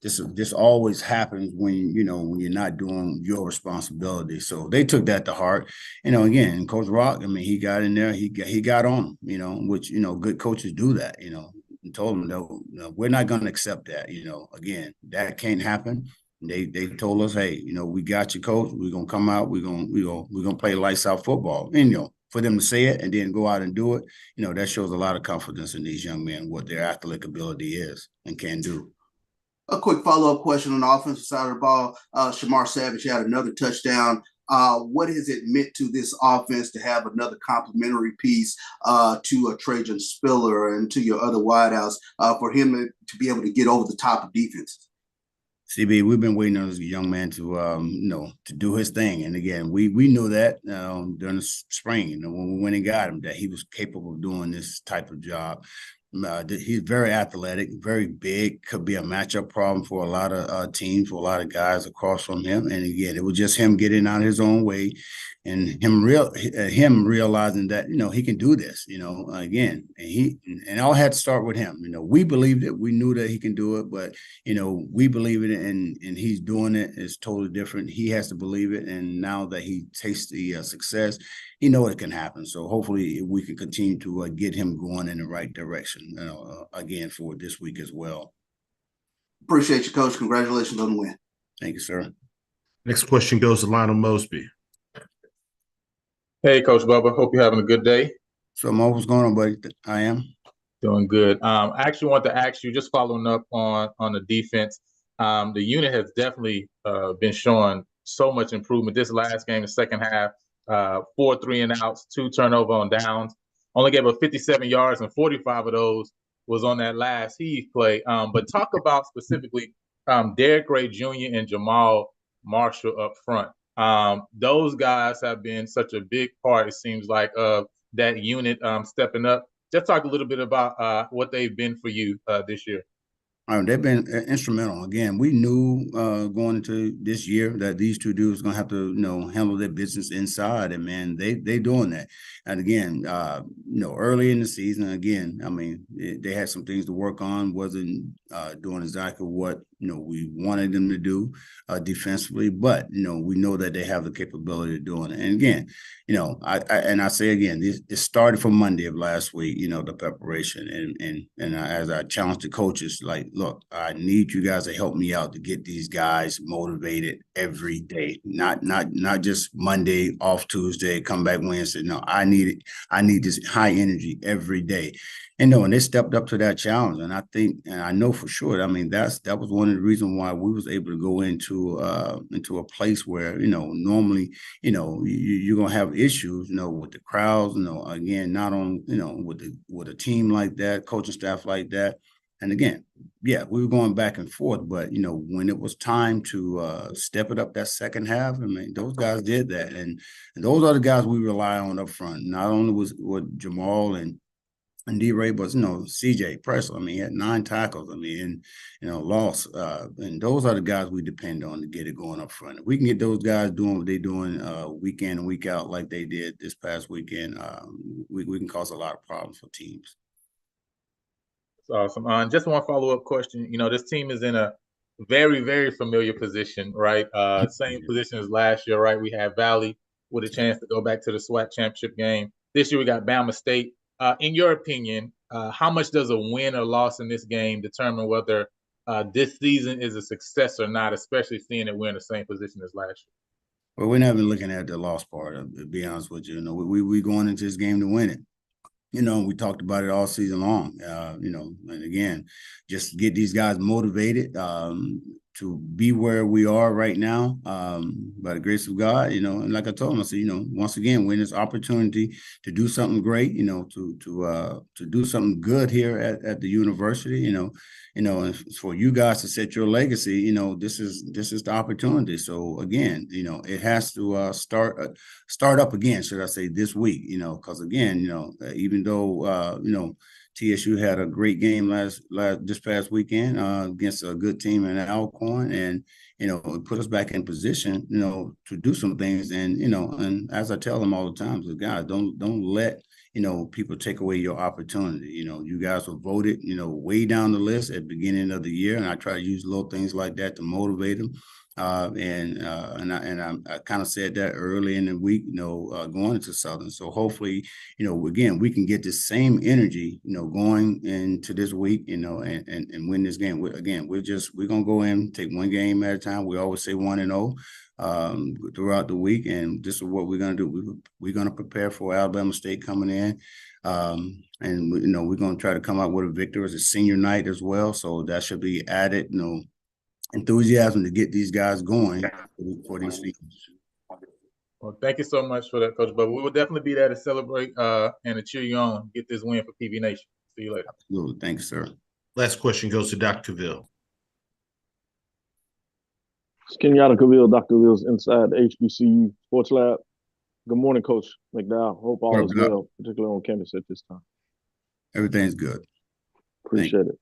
this always happens when you're not doing your responsibility. So they took that to heart. Again, Coach Rock, he got in there, he got on them, which good coaches do that. And told them, no, we're not going to accept that. Again, that can't happen. They told us, hey, we got you, Coach. We're gonna come out. We're gonna play lights out football. And for them to say it and then go out and do it, that shows a lot of confidence in these young men, what their athletic ability is and can do. A quick follow-up question on the offensive side of the ball. Shamar Savage had another touchdown. What has it meant to this offense to have another complimentary piece to a Trajan Spiller and to your other wideouts for him to be able to get over the top of defenses? CB, we've been waiting on this young man to do his thing. And again, we knew that during the spring, when we went and got him, that he was capable of doing this type of job. He's very athletic, very big, could be a matchup problem for a lot of teams, for a lot of guys across from him. And again, it was just him getting out his own way and him realizing that, he can do this, again, and all had to start with him. We believed it. We knew that he can do it, but, we believe it, and he's doing it. It's totally different. He has to believe it. And now that he tastes the success, he knows it can happen. So hopefully we can continue to get him going in the right direction, again, for this week as well. Appreciate you, Coach. Congratulations on the win. Thank you, sir. Next question goes to Lionel Mosby. Hey, Coach Bubba. Hope you're having a good day. So, Mo, what's going on, buddy? I am. Doing good. I actually want to ask you, just following up on the defense, the unit has definitely been showing so much improvement. This last game, the second half, 4 3-and-outs, 2 turnover on downs. Only gave up 57 yards, and 45 of those was on that last Heath play. But talk about specifically Derek Gray Jr. and Jamal Marshall up front. Those guys have been such a big part, it seems like, of that unit stepping up. Just talk a little bit about what they've been for you this year. They've been instrumental. Again, we knew going into this year that these two dudes going to have to, handle their business inside, and man, they doing that. And again, early in the season, again, they had some things to work on. Wasn't doing exactly what we wanted them to do defensively, but we know that they have the capability of doing it. And again, I say again, it started from Monday of last week. The preparation, and as I challenged the coaches, like look, I need you guys to help me out to get these guys motivated every day, not just Monday, off Tuesday, come back Wednesday. No, I need this high energy every day. And they stepped up to that challenge. And I think, and I know for sure, I mean, that was one of the reasons why we was able to go into a place where, normally, you're going to have issues, with the crowds, again, not on, with a team like that, coaching staff like that. And again, yeah, we were going back and forth, but, when it was time to step it up that second half, I mean, those guys did that. And those are the guys we rely on up front. Not only was with Jamal and D-Ray, but, CJ Presley, I mean, he had 9 tackles, I mean, and, lost. And those are the guys we depend on to get it going up front. If we can get those guys doing what they're doing week in and week out like they did this past weekend, we can cause a lot of problems for teams. That's awesome. Just one follow-up question. This team is in a very, very familiar position, right? Same position as last year, right? We had Valley with a chance to go back to the SWAC championship game. This year we got Bama State. In your opinion, how much does a win or loss in this game determine whether this season is a success or not, especially seeing that we're in the same position as last year? Well, we're not even looking at the loss part, to be honest with you. We going into this game to win it. We talked about it all season long, and again, just get these guys motivated to be where we are right now, by the grace of God, and like I told him, I said, once again, when this opportunity to do something great, to do something good here at the university, and for you guys to set your legacy, this is the opportunity. So again, it has to start up again, should I say, this week, because again, even though TSU had a great game this past weekend against a good team in Alcorn, and it put us back in position, to do some things. And and as I tell them all the time, so guys, don't let people take away your opportunity. You guys were voted, way down the list at the beginning of the year, and I try to use little things like that to motivate them. And I kind of said that early in the week, going into Southern. So hopefully, again, we can get the same energy, going into this week, and win this game. We're going to go in, take one game at a time. We always say 1-0 throughout the week. And this is what we're going to do. We're going to prepare for Alabama State coming in. And we're going to try to come out with a victory. It's a senior night as well. So that should be added, enthusiasm to get these guys going for these seasons. Well, thank you so much for that, Coach Bubba. We will definitely be there to celebrate and to cheer you on, get this win for PV Nation. See you later. Absolutely. Thanks, sir. Last question goes to Dr. Cavill. It's Kenyatta Cavill, Dr. Cavill's inside the HBCU Sports Lab. Good morning, Coach McDowell. Hope all is well, particularly on campus at this time. Everything's good. Appreciate it.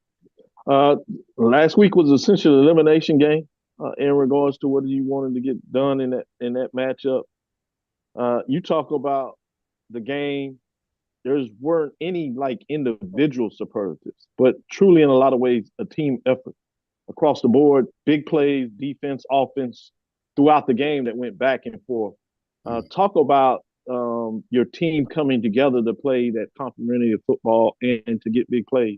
Last week was essentially an elimination game in regards to what you wanted to get done in that matchup. You talk about the game. There weren't any individual superlatives, but truly in a lot of ways a team effort across the board. Big plays, defense, offense throughout the game that went back and forth. Talk about your team coming together to play that complementary football and to get big plays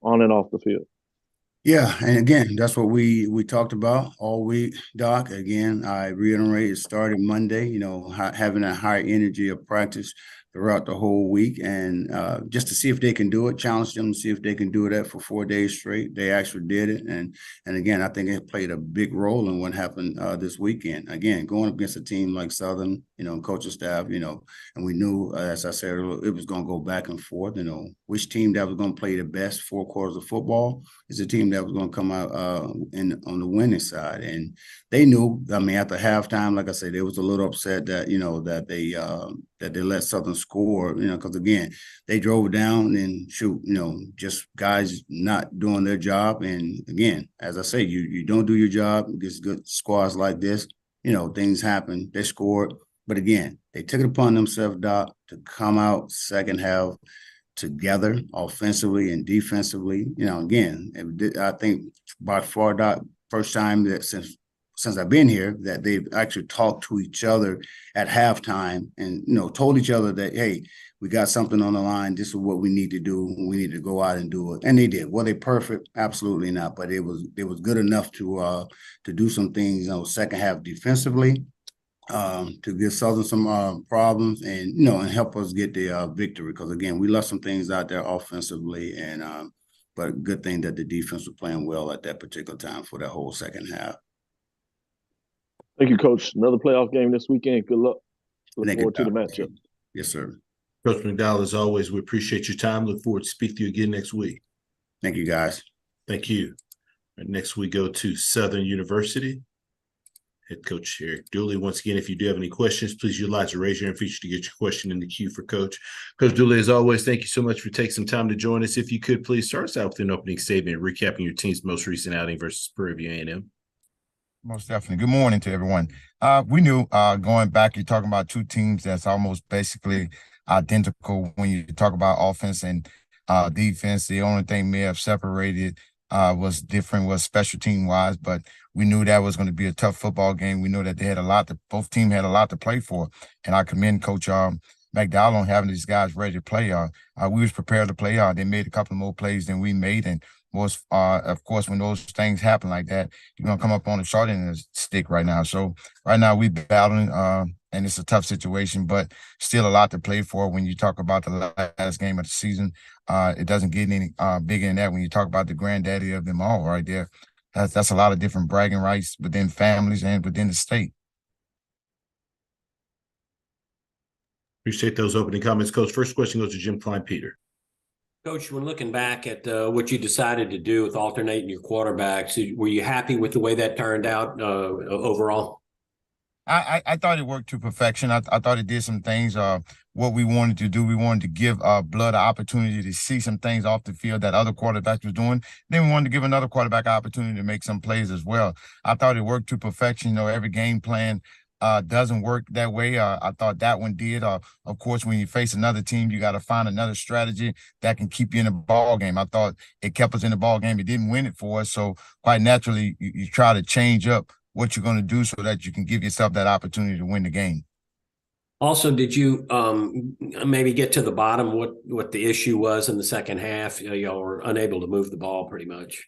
on and off the field. Yeah, and again, that's what we talked about all week, Doc. Again, I reiterate, it started Monday, having a high energy of practice throughout the whole week, and just to see if they can do it, challenge them to see if they can do that for 4 days straight. They actually did it, and again, I think it played a big role in what happened this weekend. Again, going up against a team like Southern, coaching staff, and we knew, as I said, it was going to go back and forth. Which team that was going to play the best 4 quarters of football is the team that was going to come out on the winning side, and they knew. I mean, after halftime, like I said, they was a little upset that that they let Southern score, because again, they drove down and just guys not doing their job. And again, as I say, you don't do your job against good squads like this, things happen. They scored, but again, they took it upon themselves, Doc, to come out second half together offensively and defensively. Again, I think by far, Doc, first time that since I've been here that they've actually talked to each other at halftime and, told each other that, hey, we got something on the line. This is what we need to do. We need to go out and do it. And they did. Were they perfect? Absolutely not. But it was good enough to do some things, second half defensively, to give Southern some problems and, and help us get the victory. Because, again, we left some things out there offensively. And but good thing that the defense was playing well at that particular time for that whole second half. Thank you, Coach. Another playoff game this weekend. Good luck. Look forward to the matchup. Yes, sir. Coach McDowell, as always, we appreciate your time. Look forward to speaking to you again next week. Thank you, guys. Thank you. And next we go to Southern University. Head coach Eric Dooley. Once again, if you do have any questions, please utilize the raise your hand feature to get your question in the queue for Coach. Coach Dooley, as always, thank you so much for taking some time to join us. If you could, please start us out with an opening statement recapping your team's most recent outing versus Prairie View A&M. Most definitely. Good morning to everyone. We knew going back, you're talking about two teams that's almost basically identical when you talk about offense and defense. The only thing may have separated was different, was special team wise, but we knew that was going to be a tough football game. We knew that they had both teams had a lot to play for, and I commend Coach McDowell on having these guys ready to play. We was prepared to play. They made a couple more plays than we made, and of course, when those things happen like that, you're going to come up on the short end of the stick right now. So right now we battling, and it's a tough situation, but still a lot to play for. When you talk about the last game of the season, it doesn't get any bigger than that. When you talk about the granddaddy of them all right there, that's a lot of different bragging rights within families and within the state. Appreciate those opening comments, Coach. First question goes to Jim Klein-Peter. Coach, when looking back at what you decided to do with alternating your quarterbacks, were you happy with the way that turned out overall? I thought it worked to perfection. I thought it did some things. What we wanted to do, we wanted to give Blood an opportunity to see some things off the field that other quarterbacks was doing. Then we wanted to give another quarterback an opportunity to make some plays as well. I thought it worked to perfection. Every game plan doesn't work that way. I thought that one did. Of course, when you face another team, you got to find another strategy that can keep you in the ball game. I thought it kept us in the ball game. It didn't win it for us. So quite naturally, you try to change up what you're going to do so that you can give yourself that opportunity to win the game. Also, did you maybe get to the bottom what the issue was in the second half? Y'all were unable to move the ball pretty much.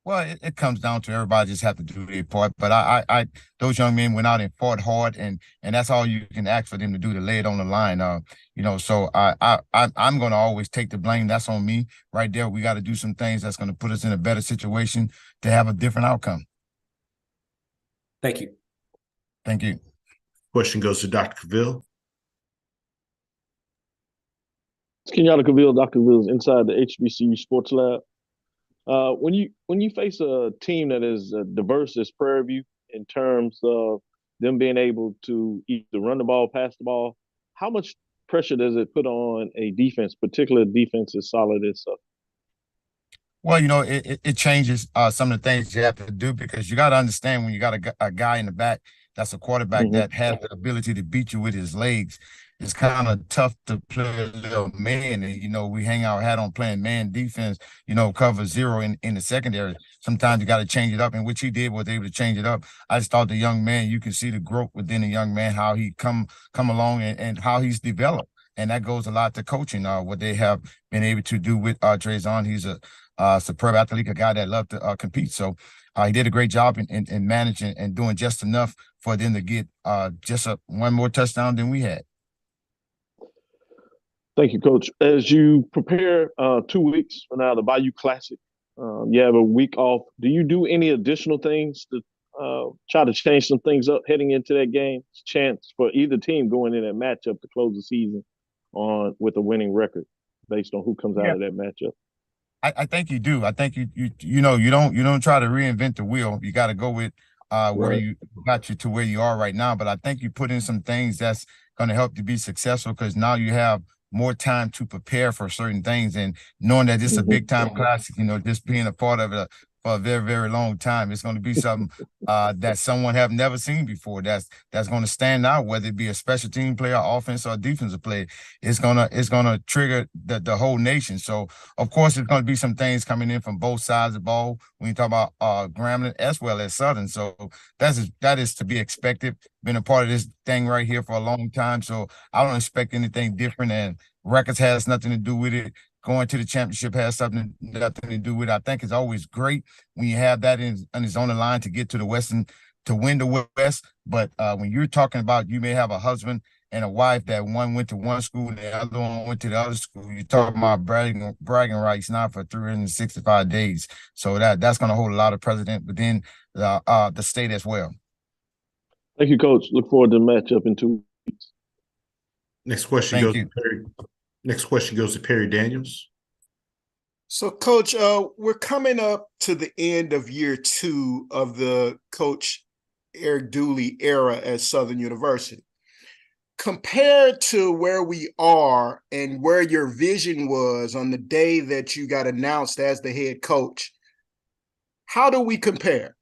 Well, it comes down to everybody just have to do their part. But I those young men went out and fought hard, and that's all you can ask for them to do, to lay it on the line. So I'm going to always take the blame. That's on me right there. We got to do some things that's going to put us in a better situation to have a different outcome. Thank you. Thank you. Question goes to Dr. Cavill. Kenyatta Cavill, Dr. Cavill is inside the HBCU Sports Lab. When you face a team that is diverse as Prairie View in terms of them being able to either run the ball, pass the ball, how much pressure does it put on a defense, particularly a defense as solid as Southern? Well, it changes some of the things you have to do, because you got to understand when you got a guy in the back that's a quarterback that has the ability to beat you with his legs. It's kind of tough to play a little man. And, we hang our hat on playing man defense, cover zero in the secondary. Sometimes you got to change it up, and which he did, was able to change it up. I just thought the young man, you can see the growth within the young man, how he come along and how he's developed. And that goes a lot to coaching, what they have been able to do with Trezon. He's a superb athlete, a guy that loved to compete. So he did a great job in managing and doing just enough for them to get just one more touchdown than we had. Thank you, Coach. As you prepare 2 weeks from now, the Bayou Classic, you have a week off. Do you do any additional things to try to change some things up heading into that game? Chance for either team going in that matchup to close the season with a winning record based on who comes out of that matchup. I think you do. I think you don't try to reinvent the wheel. You got to go with where you got you to where you are right now. But I think you put in some things that's going to help you be successful, because now you have more time to prepare for certain things, and knowing that it's a big time classic, just being a part of it for a very, very long time. It's going to be something that someone have never seen before. That's going to stand out, whether it be a special team player, offense, or defensive player. It's gonna trigger the whole nation. So of course, there's going to be some things coming in from both sides of the ball when you talk about Grambling as well as Southern. So that is to be expected. Been a part of this thing right here for a long time, so I don't expect anything different. And records has nothing to do with it. Going to the championship has nothing to do with it. I think it's always great when you have that on his own line to get to the Western, to win the West. But when you're talking about, you may have a husband and a wife that one went to one school and the other one went to the other school. You're talking about bragging rights now for 365 days. So that's going to hold a lot of precedent within the state as well. Thank you, Coach. Look forward to the matchup in 2 weeks. Next question goes to Perry Daniels. So, Coach, we're coming up to the end of year 2 of the Coach Eric Dooley era at Southern University. Compared to where we are and where your vision was on the day that you got announced as the head coach, how do we compare?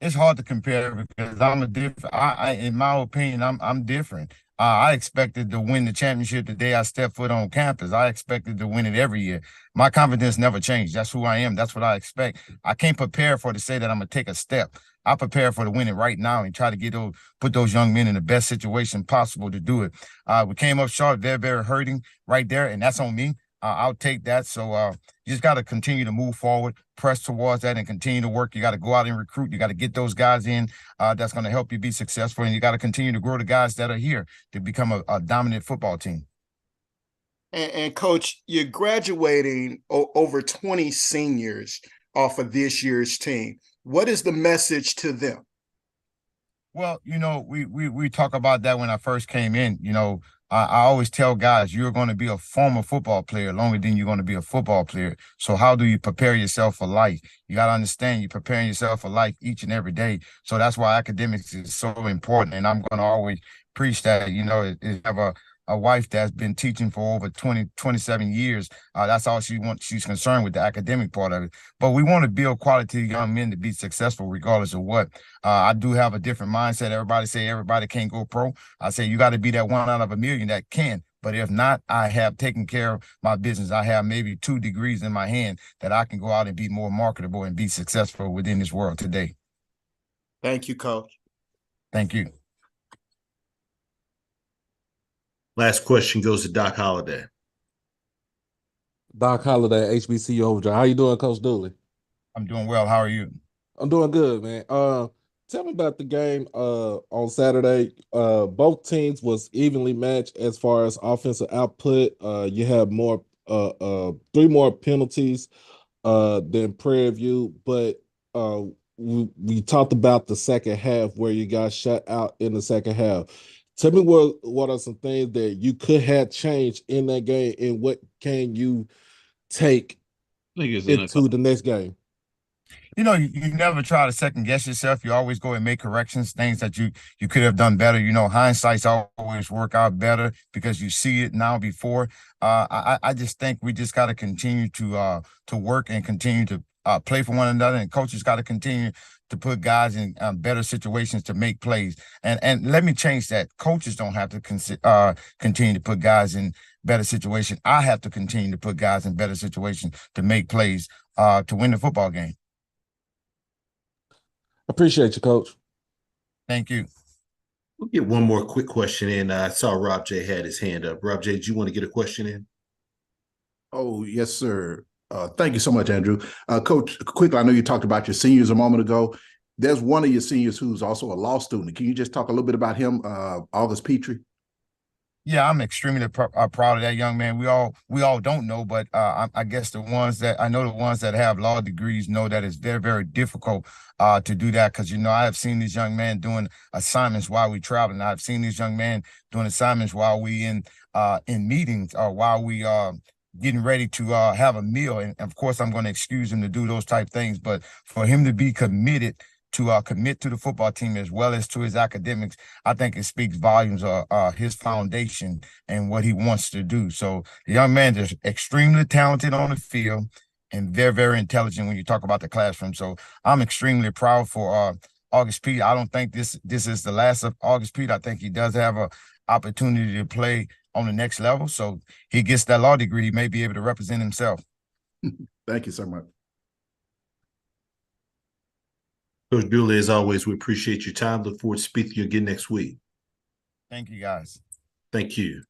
It's hard to compare because I'm a different. In my opinion, I'm different. I expected to win the championship the day I stepped foot on campus. I expected to win it every year. My confidence never changed. That's who I am. That's what I expect. I can't prepare for to say that I'm gonna take a step. I prepare for to win it right now and try to put those young men in the best situation possible to do it. We came up short, very, very hurting right there, and that's on me. I'll take that. So you just got to continue to move forward, press towards that, and continue to work. You got to go out and recruit. You got to get those guys in that's going to help you be successful, and you got to continue to grow the guys that are here to become a dominant football team. And Coach, you're graduating over 20 seniors off of this year's team. What is the message to them? Well, we talk about that when I first came in. I always tell guys, you're going to be a former football player longer than you're going to be a football player. So how do you prepare yourself for life? You got to understand you're preparing yourself for life each and every day. So that's why academics is so important. And I'm going to always preach that, have a wife that's been teaching for over 27 years. That's all she wants. She's concerned with the academic part of it. But we want to build quality young men to be successful regardless of what. I do have a different mindset. Everybody say everybody can't go pro. I say you got to be that 1 out of a million that can. But if not, I have taken care of my business. I have maybe 2 degrees in my hand that I can go out and be more marketable and be successful within this world today. Thank you, Coach. Thank you. Last question goes to Doc Holliday. Doc Holliday, HBCU Overdrive. How you doing, Coach Dooley? I'm doing well. How are you? I'm doing good, man. Tell me about the game on Saturday. Both teams was evenly matched as far as offensive output. You have more 3 more penalties than Prairie View, but we talked about the second half where you got shut out in the second half. Tell me what are some things that you could have changed in that game, and what can you take into the next game? You never try to second guess yourself. You always go and make corrections, things that you could have done better. Hindsight's always work out better because you see it now before. I just think we just got to continue to work and continue to play for one another, and coaches got to continue to put guys in better situations to make plays. And let me change that. Coaches don't have to continue to put guys in better situations. I have to continue to put guys in better situations to make plays to win the football game. Appreciate you, Coach. Thank you. We'll get one more quick question in. I saw Rob J had his hand up. Rob J, did you want to get a question in? Oh, yes, sir. Thank you so much, Andrew. Coach, quickly, I know you talked about your seniors a moment ago. There's one of your seniors who's also a law student. Can you just talk a little bit about him, August Petrie? Yeah, I'm extremely proud of that young man. We all don't know, but I guess the ones that have law degrees know that it's very, very difficult to do that because, I have seen this young man doing assignments while we traveling. I've seen this young man doing assignments while we in meetings or while we getting ready to have a meal. And of course, I'm going to excuse him to do those type things. But for him to be committed to commit to the football team as well as to his academics, I think it speaks volumes of his foundation and what he wants to do. So the young man is extremely talented on the field. and they're very intelligent when you talk about the classroom. So I'm extremely proud for August Pete. I don't think this is the last of August Pete. I think he does have a opportunity to play on the next level. So he gets that law degree, he may be able to represent himself. Thank you so much. Coach Dooley, as always, we appreciate your time. Look forward to speaking to you again next week. Thank you, guys. Thank you.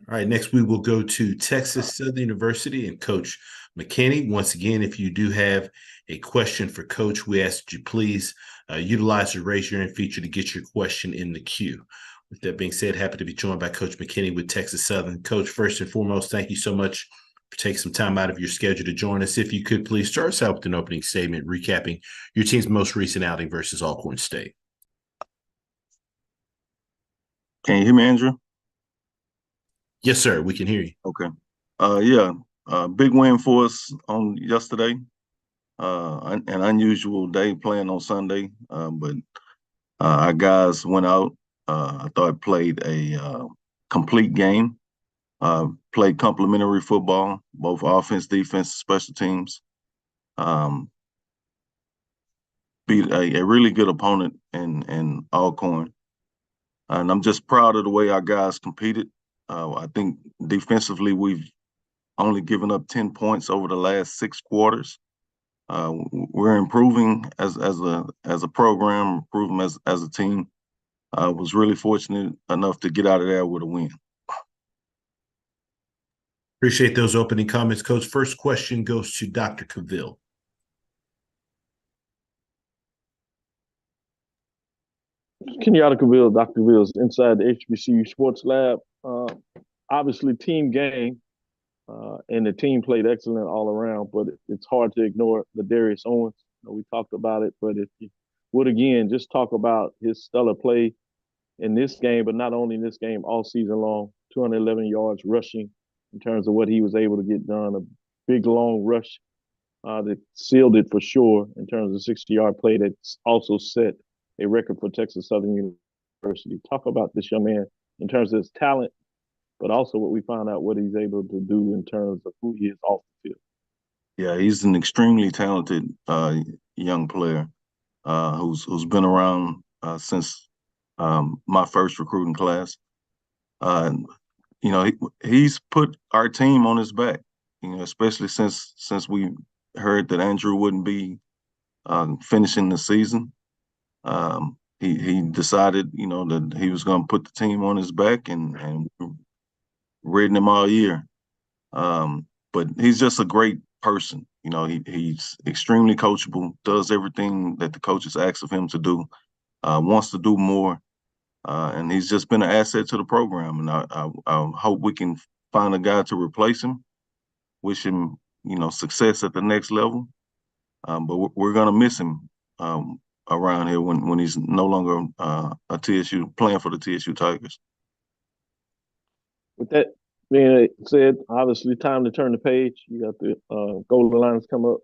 All right, next we will go to Texas Southern University and Coach McKinney. Once again, if you do have a question for Coach, we ask that you please utilize the raise your hand feature to get your question in the queue. With that being said, happy to be joined by Coach McKinney with Texas Southern. Coach, first and foremost, thank you so much for taking some time out of your schedule to join us. If you could please start us out with an opening statement recapping your team's most recent outing versus Alcorn State. Can you hear me, Andrew? Yes, sir. We can hear you. Okay. Big win for us on yesterday. An unusual day playing on Sunday, but our guys went out. I thought played a complete game. Played complementary football, both offense, defense, special teams. Beat a really good opponent in Alcorn. And I'm just proud of the way our guys competed. I think defensively we've only given up 10 points over the last 6 quarters. We're improving as a program, improving as a team. Was really fortunate enough to get out of there with a win. Appreciate those opening comments, Coach. First question goes to Dr. Cavill. Kenyatta Cavill, Dr. Cavill, inside the HBCU Sports Lab. Obviously, team game, and the team played excellent all around, but it's hard to ignore Ladarius Owens. We talked about it, but if you would, again, just talk about his stellar play in this game, but not only in this game, all season long, 211 yards rushing in terms of what he was able to get done, a big, long rush that sealed it for sure in terms of 60-yard play that's also set a record for Texas Southern University. Talk about this young man in terms of his talent, but also what we found out what he's able to do in terms of who he is off the field. Yeah, he's an extremely talented young player who's been around since my first recruiting class. He's put our team on his back. Especially since we heard that Andrew wouldn't be finishing the season. He decided, that he was going to put the team on his back and ridden him all year. But he's just a great person. He's extremely coachable, does everything that the coaches ask of him to do, wants to do more. And he's just been an asset to the program. And I hope we can find a guy to replace him. Wish him, success at the next level. But we're going to miss him around here when he's no longer playing for the TSU Tigers. With that being said, obviously time to turn the page. You got the Golden Lions come up.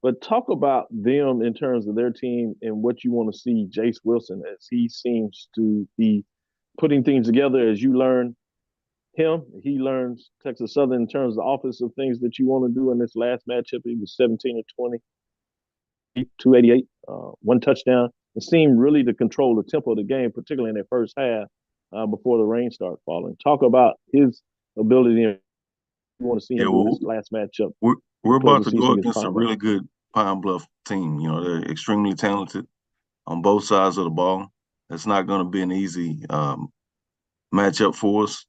But talk about them in terms of their team and what you want to see Jace Wilson as he seems to be putting things together as you learn him. He learns Texas Southern in terms of the offensive things that you want to do in this last matchup. He was 17 of 20, 288, 1 touchdown. It seemed really to control the tempo of the game, particularly in that first half before the rain started falling. Talk about his ability. You want to see him in this last matchup. We're about to go against a really good Pine Bluff team. They're extremely talented on both sides of the ball. It's not going to be an easy matchup for us.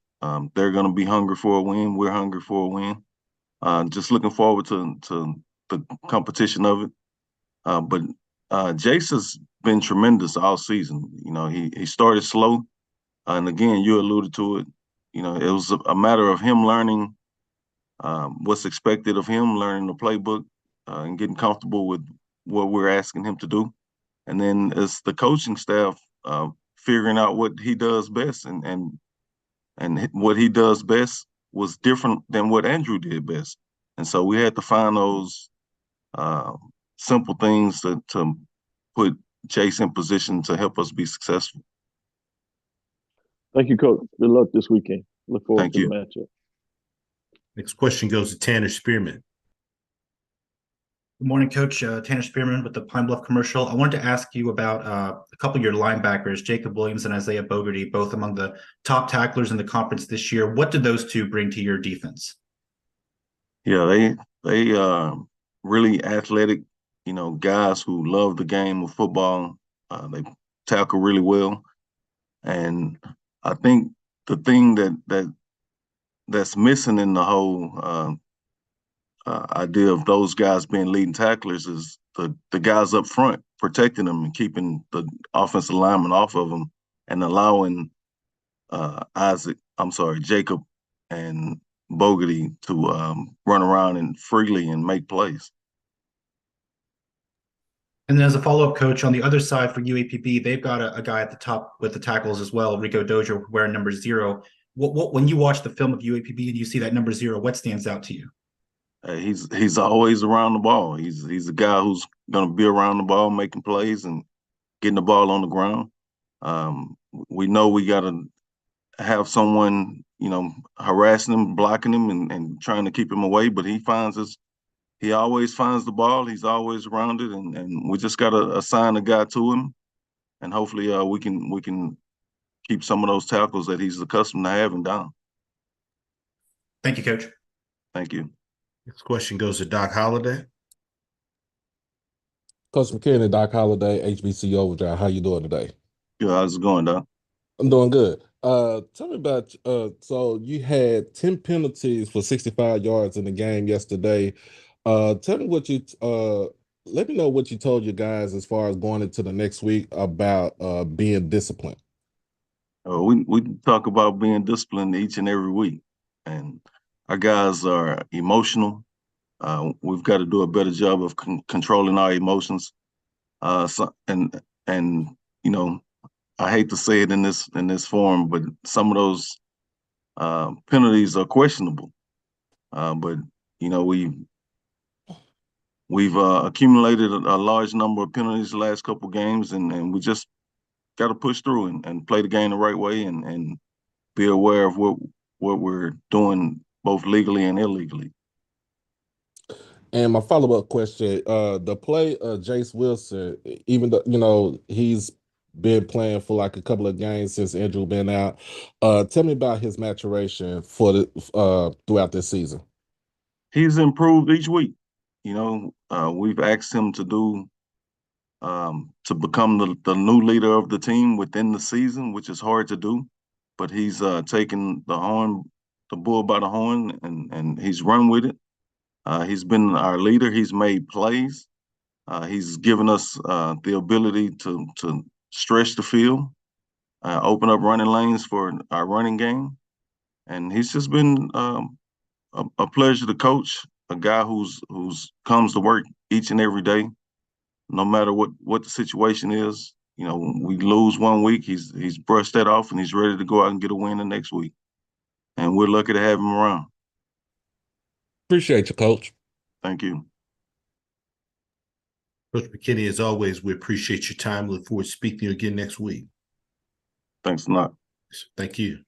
They're going to be hungry for a win. We're hungry for a win. Just looking forward to the competition of it. But Jace has been tremendous all season. He started slow. And again, you alluded to it. It was a matter of him learning what's expected of him, learning the playbook, and getting comfortable with what we're asking him to do. And then it's the coaching staff figuring out what he does best. And what he does best was different than what Andrew did best. And so we had to find those simple things to put Jace in position to help us be successful. Thank you, Coach. Good luck this weekend. Look forward to the matchup. Next question goes to Tanner Spearman. Good morning, Coach. Tanner Spearman with the Pine Bluff Commercial. I wanted to ask you about a couple of your linebackers, Jacob Williams and Isaiah Bogarty, both among the top tacklers in the conference this year. What did those two bring to your defense? Yeah, they really athletic, guys who love the game of football. They tackle really well, and I think the thing that's missing in the whole idea of those guys being leading tacklers is the guys up front protecting them and keeping the offensive lineman off of them and allowing Jacob and Bogarty to run around and freely and make plays. And then as a follow-up, Coach, on the other side for UAPB, they've got a guy at the top with the tackles as well, Rico Dozier, wearing number 0. What when you watch the film of UAPB and you see that number 0, what stands out to you? He's always around the ball. He's a guy who's going to be around the ball, making plays and getting the ball on the ground. We know we got to have someone, harassing him, blocking him, and trying to keep him away. But he always finds the ball. He's always around it, and we just got to assign a guy to him, and hopefully we can keep some of those tackles that he's accustomed to having down. Thank you, Coach. Thank you. Next question goes to Doc Holliday. Coach McKinney, Doc Holliday, HBC Overdrive. How you doing today? Good. How's it going, Doc? I'm doing good. Tell me about, so you had 10 penalties for 65 yards in the game yesterday. Tell me let me know what you told your guys as far as going into the next week about being disciplined. We talk about being disciplined each and every week, and our guys are emotional. We've got to do a better job of controlling our emotions. I hate to say it in this form, but some of those penalties are questionable. But we've accumulated a large number of penalties the last couple of games, and we just got to push through and play the game the right way and be aware of what we're doing both legally and illegally. And my follow-up question, the play Jace Wilson, even though, he's been playing for like a couple of games since Andrew been out. Tell me about his maturation throughout this season. He's improved each week. We've asked him to become the new leader of the team within the season, which is hard to do. But he's taken the bull by the horn, and he's run with it. He's been our leader. He's made plays. He's given us the ability to stretch the field, open up running lanes for our running game. And he's just been a pleasure to coach, a guy who's comes to work each and every day, no matter what the situation is. We lose one week, he's brushed that off, and he's ready to go out and get a win the next week. And we're lucky to have him around. Appreciate you, Coach. Thank you. Coach McKinney, as always, we appreciate your time. Look forward to speaking to you again next week. Thanks a lot. Thank you.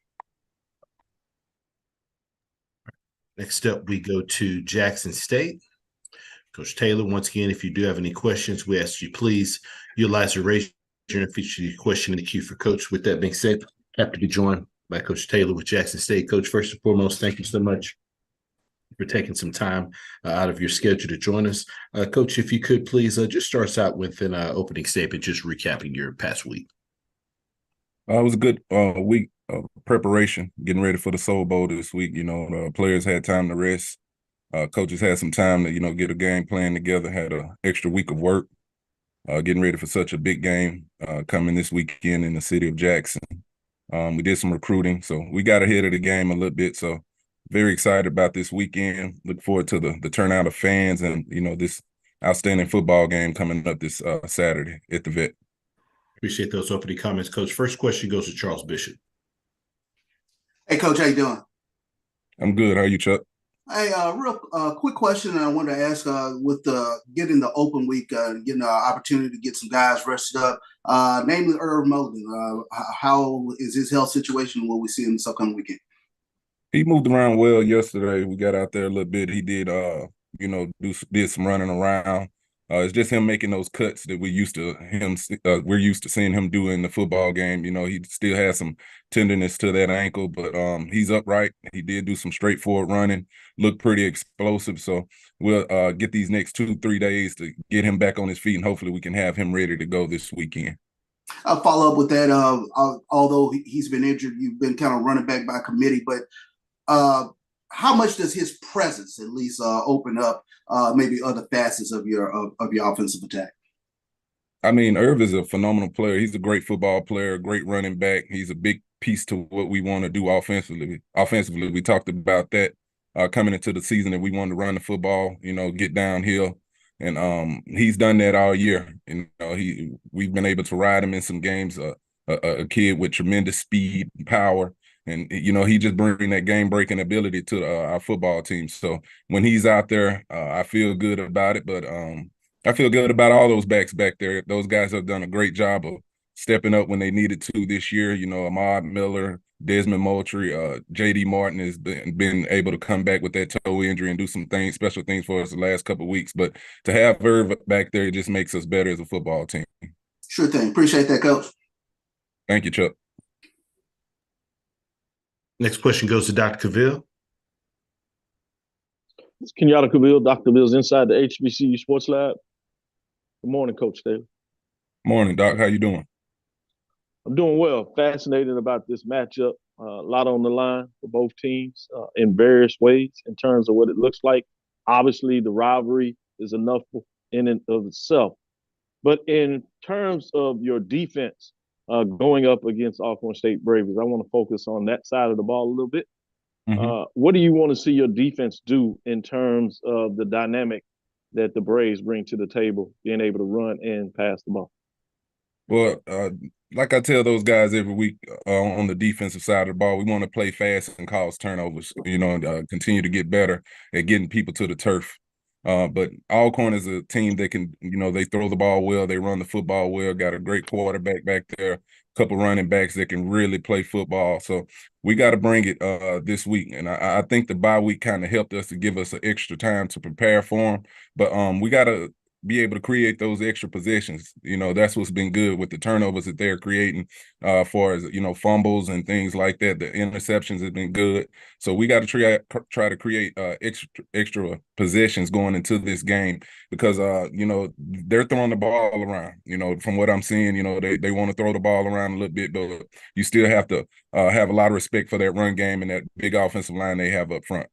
Next up, we go to Jackson State. Coach Taylor, once again, if you do have any questions, we ask you please utilize the raise your hand and feature your question in the queue for Coach. With that being said, happy to be joined by Coach Taylor with Jackson State. Coach, first and foremost, thank you so much for taking some time out of your schedule to join us. Coach, if you could please just start us out with an opening statement, just recapping your past week. It was a good week of preparation, getting ready for the Soul Bowl this week. The players had time to rest. Coaches had some time to, get a game plan together, had an extra week of work, getting ready for such a big game coming this weekend in the city of Jackson. We did some recruiting, so we got ahead of the game a little bit. So very excited about this weekend. Look forward to the turnout of fans and, this outstanding football game coming up this Saturday at the Vet. Appreciate those opening comments, Coach. First question goes to Charles Bishop. Hey, Coach, how you doing? I'm good. How are you, Chuck? Hey, real quick question I wanted to ask with getting the open week, getting the opportunity to get some guys rested up, namely Irv Moden. How is his health situation? Will we see him this upcoming weekend? He moved around well yesterday. We got out there a little bit. He did did some running around. It's just him making those cuts that we're used to seeing him do in the football game. He still has some tenderness to that ankle, but he's upright. He did do some straightforward running, looked pretty explosive. So we'll get these next 2-3 days to get him back on his feet, and hopefully we can have him ready to go this weekend. I'll follow up with that. Although he's been injured, you've been kind of running back by committee, but how much does his presence at least open up maybe other facets of your offensive attack? I mean, Irv is a phenomenal player. He's a great football player, great running back. He's a big piece to what we want to do offensively. We talked about that coming into the season, that we wanted to run the football, get downhill. And he's done that all year. We've been able to ride him in some games, a kid with tremendous speed and power. And, he just brings that game-breaking ability to our football team. So when he's out there, I feel good about it. But I feel good about all those backs back there. Those guys have done a great job of stepping up when they needed to this year. Ahmad Miller, Desmond Moultrie, J.D. Martin has been able to come back with that toe injury and do some special things for us the last couple of weeks. But to have Irv back there, it just makes us better as a football team. Sure thing. Appreciate that, Coach. Thank you, Chuck. Next question goes to Dr. Cavill. It's Kenyatta Cavill. Dr. Cavill's inside the HBCU Sports Lab. Good morning, Coach Davis. Morning, Doc. How you doing? I'm doing well. Fascinated about this matchup. A lot on the line for both teams in various ways in terms of what it looks like. Obviously, the rivalry is enough in and of itself. But in terms of your defense going up against Alcorn State Braves, I want to focus on that side of the ball a little bit. Mm-hmm. What do you want to see your defense do in terms of the dynamic that the Braves bring to the table, being able to run and pass the ball? Well, like I tell those guys every week on the defensive side of the ball, we want to play fast and cause turnovers, and continue to get better at getting people to the turf. But Alcorn is a team that can, they throw the ball well, they run the football well, got a great quarterback back there, a couple running backs that can really play football. So we got to bring it this week. And I think the bye week kind of helped us to give us an extra time to prepare for them. But we got to be able to create those extra possessions. That's what's been good with the turnovers that they're creating for as, fumbles and things like that. The interceptions have been good. So we got to try to create extra possessions going into this game because, they're throwing the ball around. From what I'm seeing, they want to throw the ball around a little bit, but you still have to have a lot of respect for that run game and that big offensive line they have up front.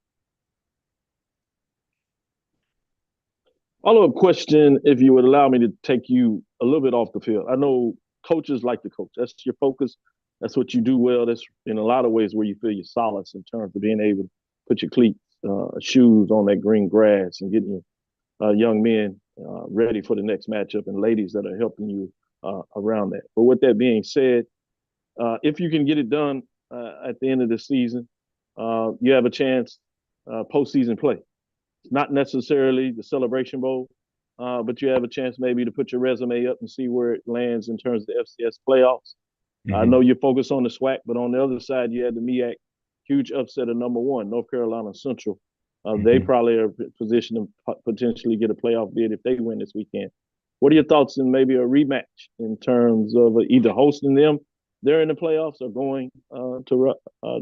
Follow-up question, if you would allow me to take you a little bit off the field. I know coaches like to coach. That's your focus. That's what you do well. That's in a lot of ways where you feel your solace in terms of being able to put your cleats, shoes on that green grass and getting your young men ready for the next matchup and ladies that are helping you around that. But with that being said, if you can get it done at the end of the season, you have a chance postseason play. It's not necessarily the Celebration Bowl, but you have a chance maybe to put your resume up and see where it lands in terms of the FCS playoffs. Mm-hmm. I know you're focused on the SWAC, but on the other side, you had the MEAC huge upset of number 1, North Carolina Central. They probably are positioned to potentially get a playoff bid if they win this weekend. What are your thoughts in maybe a rematch in terms of either hosting them there in the playoffs or going to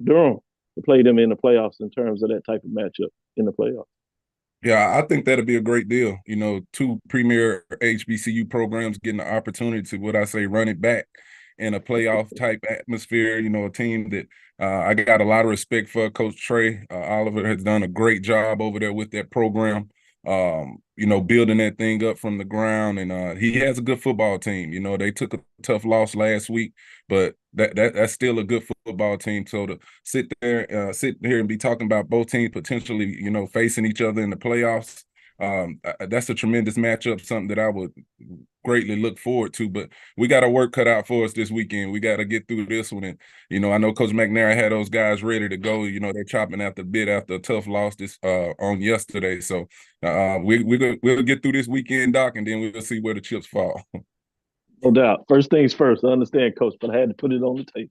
Durham to play them in the playoffs in terms of that type of matchup in the playoffs? Yeah, I think that'd be a great deal. 2 premier HBCU programs getting the opportunity to, run it back in a playoff type atmosphere. A team that I got a lot of respect for. Coach Trey Oliver has done a great job over there with that program. Building that thing up from the ground, and he has a good football team. They took a tough loss last week, but that's still a good football team. So to sit here and be talking about both teams potentially, facing each other in the playoffs, that's a tremendous matchup, something that I would greatly look forward to. But we got our work cut out for us this weekend. We got to get through this one. And, I know Coach McNair had those guys ready to go. They're chopping at the bit after a tough loss on yesterday. So we'll get through this weekend, Doc, and then we'll see where the chips fall. No doubt. First things first. I understand, Coach, but I had to put it on the table.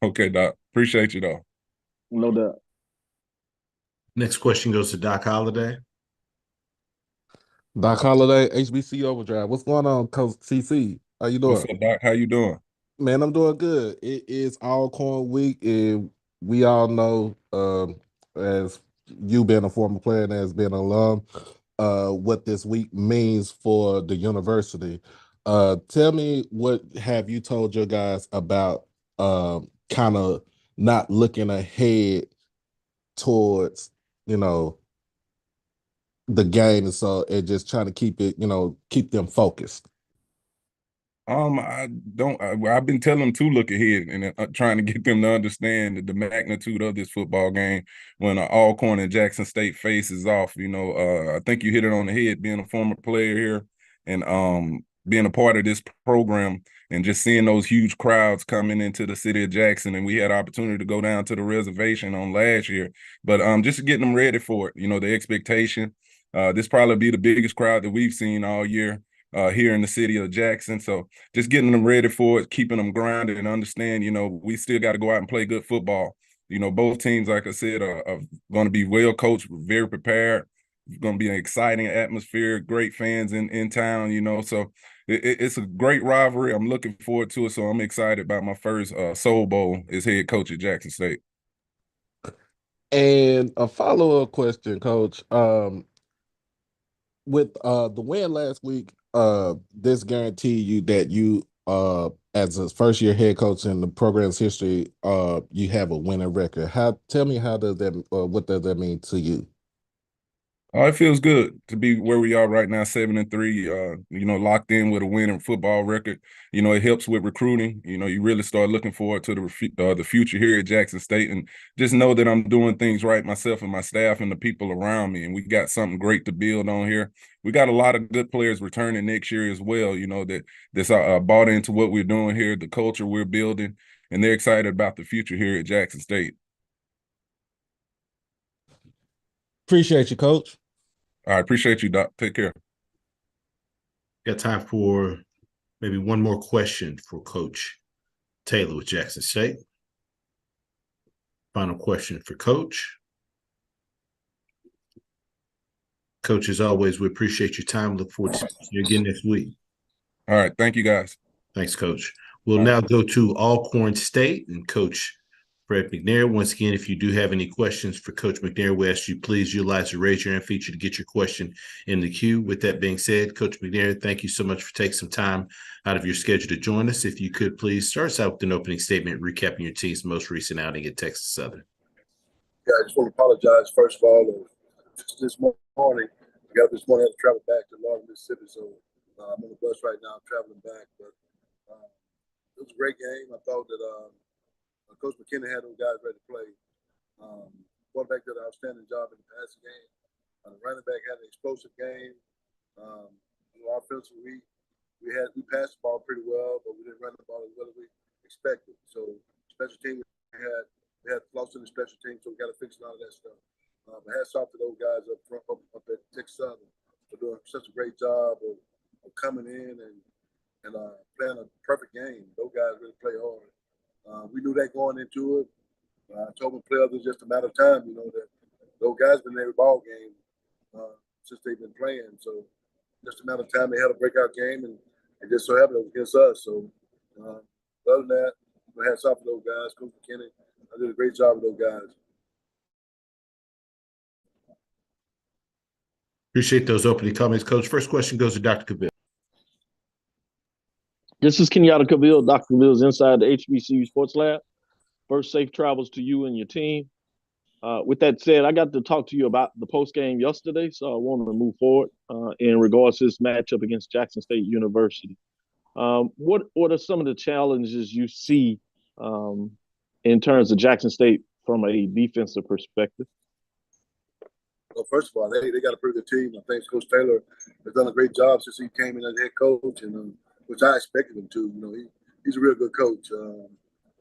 Okay, Doc. Appreciate you, though. No doubt. Next question goes to Doc Holliday. Doc Holiday, HBC Overdrive. What's going on, Coach CC? How you What's doing? up, Doc? How you doing? Man, I'm doing good. It is Alcorn week, and we all know, as you being a former player and as being an alum, what this week means for the university. Tell me, what have you told your guys about kind of not looking ahead towards, you know, the game, and just trying to keep it, keep them focused? I don't. I've been telling them to look ahead and trying to get them to understand the magnitude of this football game when Alcorn and Jackson State faces off. I think you hit it on the head. Being a former player here and being a part of this program and just seeing those huge crowds coming into the city of Jackson, and we had opportunity to go down to the reservation on last year. But just getting them ready for it. The expectation. This probably be the biggest crowd that we've seen all year. Here in the city of Jackson. So just getting them ready for it, keeping them grounded and understand, we still got to go out and play good football. Both teams, like I said, are going to be well coached, very prepared. It's going to be an exciting atmosphere, great fans in town, So it's a great rivalry. I'm looking forward to it. So I'm excited about my first Soul Bowl as head coach at Jackson State. And a follow-up question, Coach. With the win last week, this guarantee you that you as a first year head coach in the program's history, you have a winning record. Tell me, how does that what does that mean to you? It feels good to be where we are right now, 7-3, locked in with a winning football record. It helps with recruiting. You really start looking forward to the future here at Jackson State, and just know that I'm doing things right myself and my staff and the people around me, and we got something great to build on here. We got a lot of good players returning next year as well, that's bought into what we're doing here, the culture we're building, and they're excited about the future here at Jackson State. Appreciate you, Coach. I appreciate you, Doc. Take care. Got time for maybe one more question for Coach Taylor with Jackson State. Final question for Coach. Coach, as always, we appreciate your time. Look forward to seeing you again next week. All right. Thank you, guys. Thanks, Coach. We'll now go to Alcorn State and Coach Fred McNair. Once again, if you do have any questions for Coach McNair, we ask you please utilize the raise your hand feature to get your question in the queue. With that being said, Coach McNair, thank you so much for taking some time out of your schedule to join us. If you could please start us out with an opening statement recapping your team's most recent outing at Texas Southern. Yeah, I just want to apologize, first of all. This morning, I got this morning, I had to travel back to Lawrence, Mississippi, so I'm on the bus right now, I'm traveling back. But it was a great game. I thought that Coach McKinney had those guys ready to play. Quarterback did an outstanding job in the passing game. The running back had an explosive game. Offensively, we passed the ball pretty well, but we didn't run the ball as well as we expected. So special team, we had lost in the special team, so we got to fix a lot of that stuff. But hats off to those guys up front, up at Texas Southern, for doing such a great job of coming in and playing a perfect game. Those guys really play hard. We knew that going into it. I told my players it's just a matter of time, that those guys been in every ball game since they've been playing. So just a matter of time they had a breakout game, and it just so happened it was against us. So other than that, hats off to those guys. Coach McKinney, I did a great job with those guys. Appreciate those opening comments, Coach. First question goes to Dr. Cavill. This is Kenyatta Cavill. Dr. Cavill's inside the HBCU Sports Lab. First, safe travels to you and your team. With that said, I got to talk to you about the post game yesterday, so I wanted to move forward in regards to this matchup against Jackson State University. What are some of the challenges you see in terms of Jackson State from a defensive perspective? Well, first of all, they got a pretty good team. I think Coach Taylor has done a great job since he came in as head coach, and which I expected him to. He's a real good coach.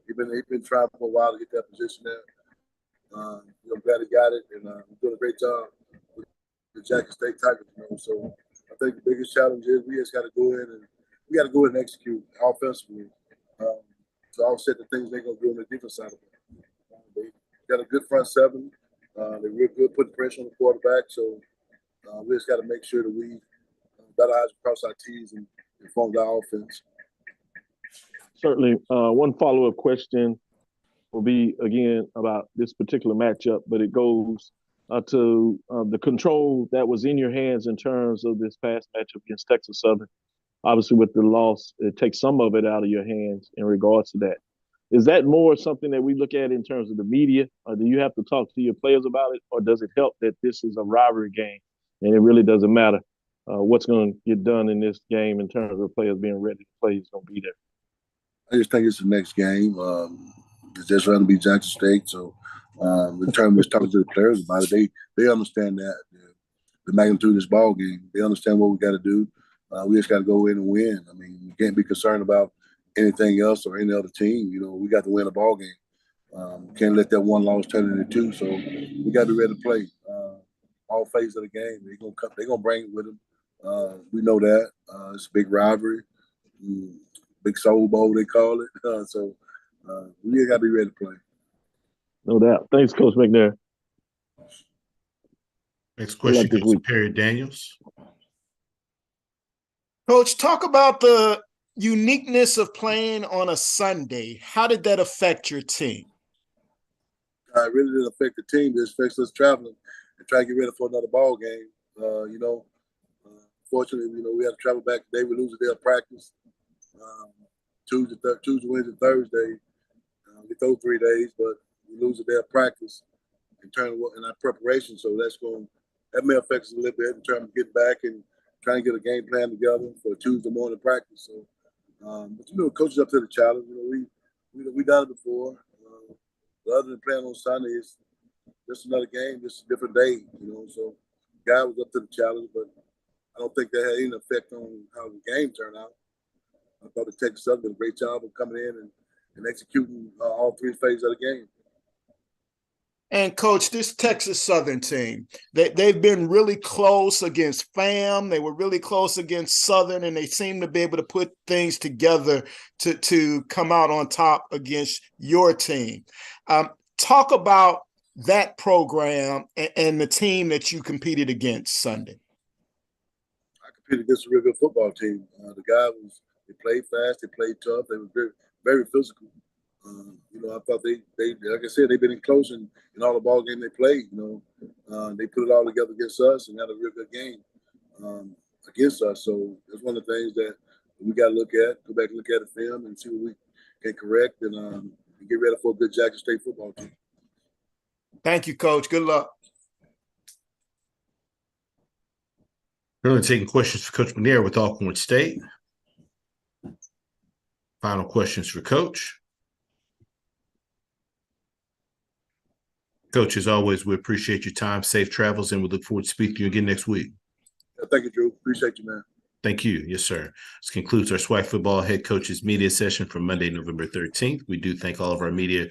He's been trying for a while to get that position there. I'm glad he got it, and he's doing a great job with the Jackson State Tigers. So I think the biggest challenge is we just got to go in and execute offensively. To offset the things they're gonna do on the defense side of it. They got a good front seven. They're real good putting pressure on the quarterback. So we just got to make sure that we dot our I's, cross our T's, and form our offense. Certainly. One follow-up question will be, again, about this particular matchup, but it goes to the control that was in your hands in terms of this past matchup against Texas Southern. Obviously, with the loss, it takes some of it out of your hands in regards to that. Is that more something that we look at in terms of the media, or do you have to talk to your players about it, or does it help that this is a rivalry game and it really doesn't matter what's going to get done in this game in terms of players being ready to play is going to be there? I just think it's the next game. It's just going to be Jackson State, so in terms of talking to the players about it, they understand that the magnitude of this ball game. They understand what we got to do. We just got to go in and win. I mean, we can't be concerned about anything else or any other team. You know, we got to win a ball game. Can't let that one loss turn into two. So we got to be ready to play all phases of the game. They're gonna bring it with them. We know that it's a big rivalry, big Soul Bowl they call it. So we got to be ready to play. No doubt. Thanks, Coach McNair. Next question goes to Perry Daniels. Coach, talk about the uniqueness of playing on a Sunday. How did that affect your team? It really didn't affect the team. It affects us traveling and trying to get ready for another ball game. Fortunately, we had to travel back today. We lose a day of practice. Tuesday, Wednesday, Thursday. We throw 3 days, but we lose a day of practice in our preparation. So that may affect us a little bit in terms of getting back and trying to get a game plan together for Tuesday morning practice. So, but coaches up to the challenge. We done it before. But other than playing on Sunday, it's just another game, just a different day. So guy was up to the challenge, but I don't think that had any effect on how the game turned out. I thought the Texas Southern did a great job of coming in and executing all 3 phases of the game. And Coach, this Texas Southern team, they've been really close against FAM. They were really close against Southern, and they seem to be able to put things together to come out on top against your team. Talk about that program and the team that you competed against Sunday. I competed against a real good football team. The guy they played fast, they played tough, they were very, very physical. I thought they like I said, they've been close in all the ball games they played. They put it all together against us and had a real good game against us. So it's one of the things that we got to look at, go back and look at the film and see what we can correct and get ready for a good Jackson State football team. Thank you, Coach. Good luck. Currently taking questions for Coach McNair with Alcorn State. Final questions for Coach. Coach, as always, we appreciate your time, safe travels, and we look forward to speaking to you again next week. Thank you, Drew. Appreciate you, man. Thank you. Yes, sir. This concludes our SWAC Football Head Coaches Media Session for Monday, November 13th. We do thank all of our media